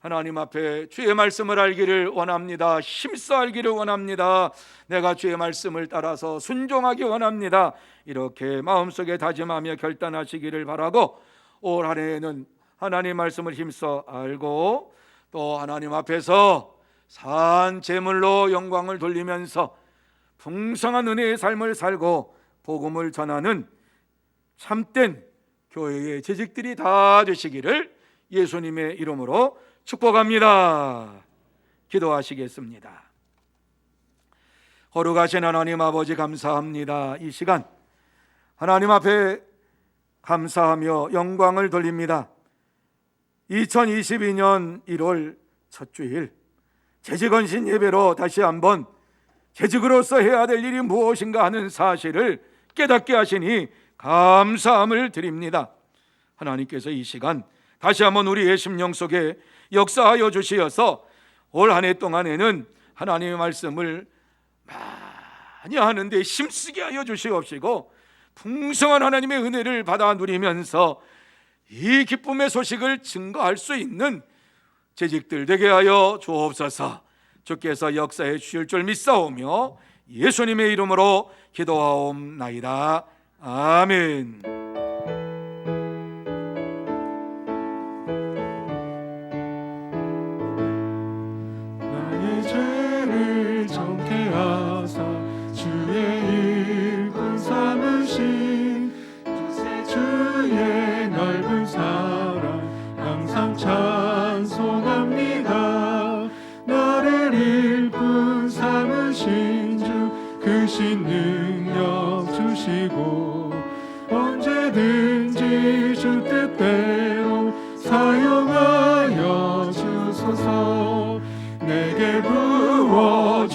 하나님 앞에 주의 말씀을 알기를 원합니다. 힘써 알기를 원합니다. 내가 주의 말씀을 따라서 순종하기 원합니다. 이렇게 마음속에 다짐하며 결단하시기를 바라고 올 한 해에는 하나님 말씀을 힘써 알고 또 하나님 앞에서 산 제물로 영광을 돌리면서 풍성한 은혜의 삶을 살고 복음을 전하는 참된 교회의 재직들이 다 되시기를 예수님의 이름으로 축복합니다. 기도하시겠습니다. 거룩하신 하나님 아버지, 감사합니다. 이 시간 하나님 앞에 감사하며 영광을 돌립니다. 2022년 1월 첫 주일 재직헌신 예배로 다시 한번 재직으로서 해야 될 일이 무엇인가 하는 사실을 깨닫게 하시니 감사함을 드립니다. 하나님께서 이 시간 다시 한번 우리의 심령 속에 역사하여 주시어서 올 한 해 동안에는 하나님의 말씀을 많이 하는데 힘쓰게 하여 주시옵시고 풍성한 하나님의 은혜를 받아 누리면서 이 기쁨의 소식을 증거할 수 있는 재직들 되게 하여 주옵소서. 주께서 역사해 주실 줄 믿사오며 예수님의 이름으로 기도하옵나이다. 아멘. 나의 죄를 정케 하사 주의 일꾼 삼으신 주의 넓은 사랑 항상 찬송합니다. 나를 일꾼 삼으신 주 크신 능력 주시고 언제든지 주 뜻대로 사용하여 주소서. 내게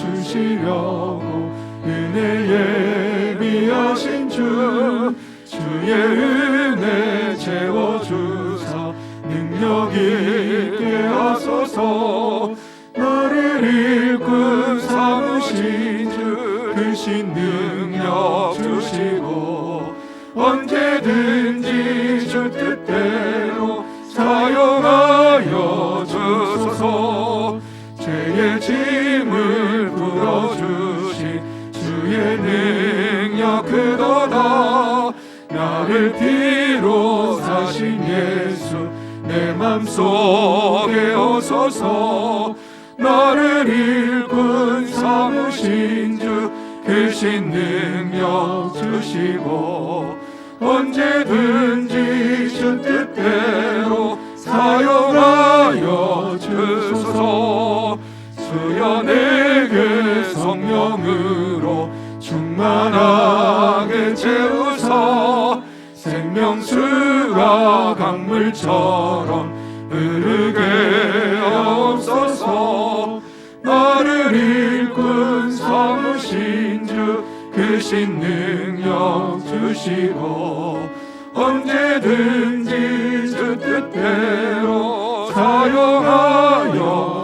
부어주시려고 은혜에 비하신 주의 은혜 채워주사 능력 있게 하소서. 나를 일꾼 삼으신 주 크신 능력 주시고 언제든지 주 뜻대로 사용하여 주소서. 죄의 짐을 풀어주신 주의 능력 크도다. 나를 뒤로 사신 예수 내 맘속에 오소서. 나를 일꾼 삼으신 주 크신 능력 주시고 언제든지 주 뜻대로 사용하여 주소서. 주여 내게 성령으로 충만하게 채우사 생명수가 강물처럼 흐르게 하옵소서. 나를 일꾼 삼으신 주 크신 능력 주시고 언제든지 주 뜻대로 사용하여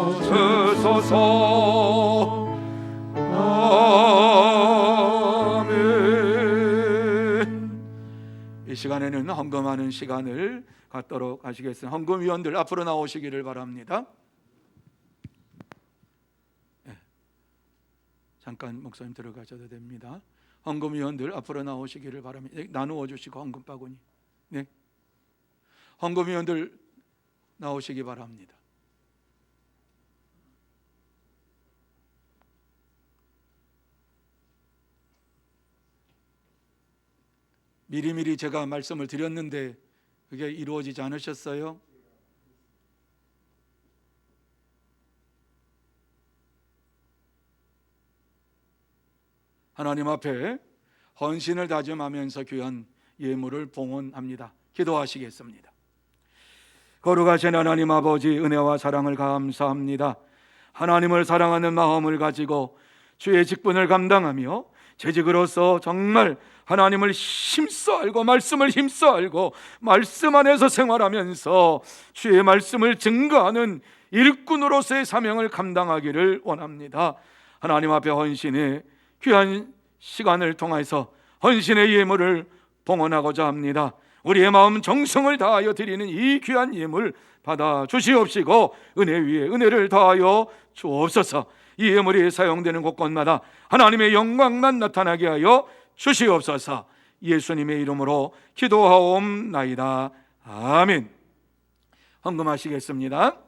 주소서. 아멘. 이 시간에는 헌금하는 시간을 갖도록 하시겠습니다. 헌금위원들 앞으로 나오시기를 바랍니다. 잠깐 목사님 들어가셔도 됩니다. 헌금위원들 앞으로 나오시기를 바랍니다. 나누어 주시고 헌금 바구니. 네. 헌금위원들 나오시기 바랍니다. 미리미리 제가 말씀을 드렸는데 그게 이루어지지 않으셨어요? 하나님 앞에 헌신을 다짐하면서 귀한 예물을 봉헌합니다. 기도하시겠습니다. 거룩하신 하나님 아버지, 은혜와 사랑을 감사합니다. 하나님을 사랑하는 마음을 가지고 주의 직분을 감당하며 재직으로서 정말 하나님을 힘써 알고 말씀을 힘써 알고 말씀 안에서 생활하면서 주의 말씀을 증거하는 일꾼으로서의 사명을 감당하기를 원합니다. 하나님 앞에 헌신의 귀한 시간을 통해서 헌신의 예물을 봉헌하고자 합니다. 우리의 마음 정성을 다하여 드리는 이 귀한 예물 받아 주시옵시고 은혜 위에 은혜를 더하여 주옵소서. 이 예물이 사용되는 곳곳마다 하나님의 영광만 나타나게 하여 주시옵소서. 예수님의 이름으로 기도하옵나이다. 아멘. 헌금하시겠습니다.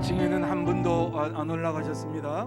증인은 한 분도 안 올라가셨습니다.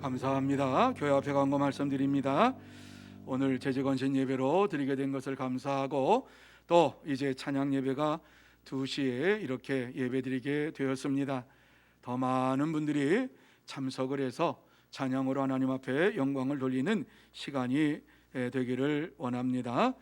감사합니다. 교회 앞에 간거 말씀드립니다. 오늘 제재건신 예배로 드리게 된 것을 감사하고 또 이제 찬양 예배가 2시에 이렇게 예배드리게 되었습니다. 더 많은 분들이 참석을 해서 찬양으로 하나님 앞에 영광을 돌리는 시간이 되기를 원합니다.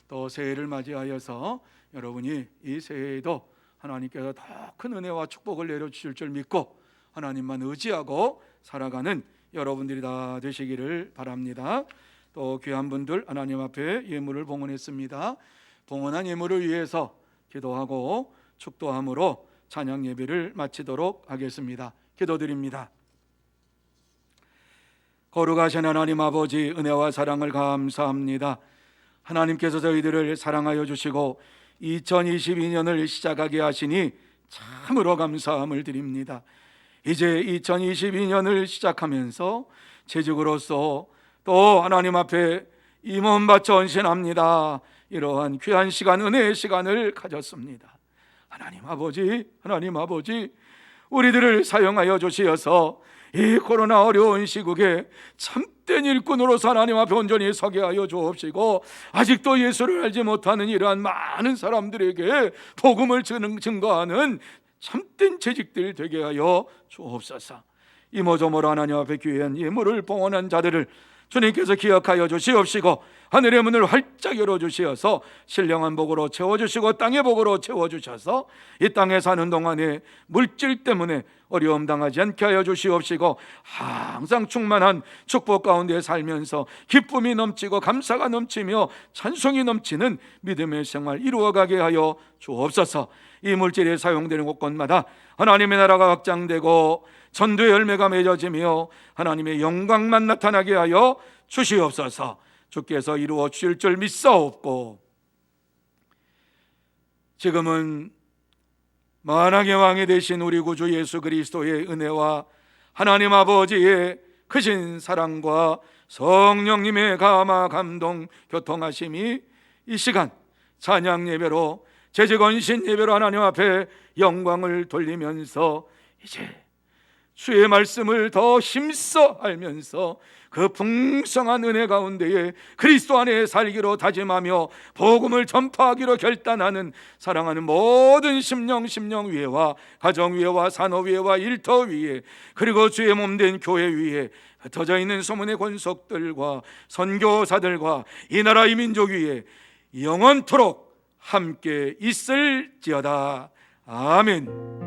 또 새해를 맞이하여서 여러분이 이 새해에도 하나님께서 더 큰 은혜와 축복을 내려주실 줄 믿고 하나님만 의지하고 살아가는 여러분들이 다 되시기를 바랍니다. 또 귀한 분들 하나님 앞에 예물을 봉헌했습니다. 봉헌한 예물을 위해서 기도하고 축도함으로 찬양 예배를 마치도록 하겠습니다. 기도드립니다. 거룩하신 하나님 아버지, 은혜와 사랑을 감사합니다. 하나님께서 저희들을 사랑하여 주시고 2022년을 시작하게 하시니 참으로 감사함을 드립니다. 이제 2022년을 시작하면서 재직으로서 또 하나님 앞에 이 몸 바쳐 헌신합니다. 이러한 귀한 시간, 은혜의 시간을 가졌습니다. 하나님 아버지, 우리들을 사용하여 주시어서 이 코로나 어려운 시국에 참된 일꾼으로서 하나님 앞에 온전히 서게 하여 주옵시고, 아직도 예수를 알지 못하는 이러한 많은 사람들에게 복음을 증거하는 참된 재직들 되게 하여 주옵소서. 이모저모로 하나님 앞에 귀한 예물을 봉헌한 자들을 주님께서 기억하여 주시옵시고 하늘의 문을 활짝 열어주시어서 신령한 복으로 채워주시고 땅의 복으로 채워주셔서 이 땅에 사는 동안에 물질 때문에 어려움 당하지 않게 하여 주시옵시고 항상 충만한 축복 가운데 살면서 기쁨이 넘치고 감사가 넘치며 찬송이 넘치는 믿음의 생활 이루어가게 하여 주옵소서. 이 물질에 사용되는 곳곳마다 하나님의 나라가 확장되고 전도의 열매가 맺어지며 하나님의 영광만 나타나게 하여 주시옵소서. 주께서 이루어 주실 줄 믿사옵고 지금은 만왕의 왕이 되신 우리 구주 예수 그리스도의 은혜와 하나님 아버지의 크신 사랑과 성령님의 감화 감동 교통하심이 이 시간 찬양 예배로 제재건신 예배로 하나님 앞에 영광을 돌리면서 이제 주의 말씀을 더 힘써 알면서 그 풍성한 은혜 가운데에 그리스도 안에 살기로 다짐하며 복음을 전파하기로 결단하는 사랑하는 모든 심령 위에와 가정 위에와 산업 위에와 일터 위에 그리고 주의 몸된 교회 위에 흩어져 있는 소문의 권속들과 선교사들과 이 나라 이 민족 위에 영원토록 함께 있을지어다. 아멘.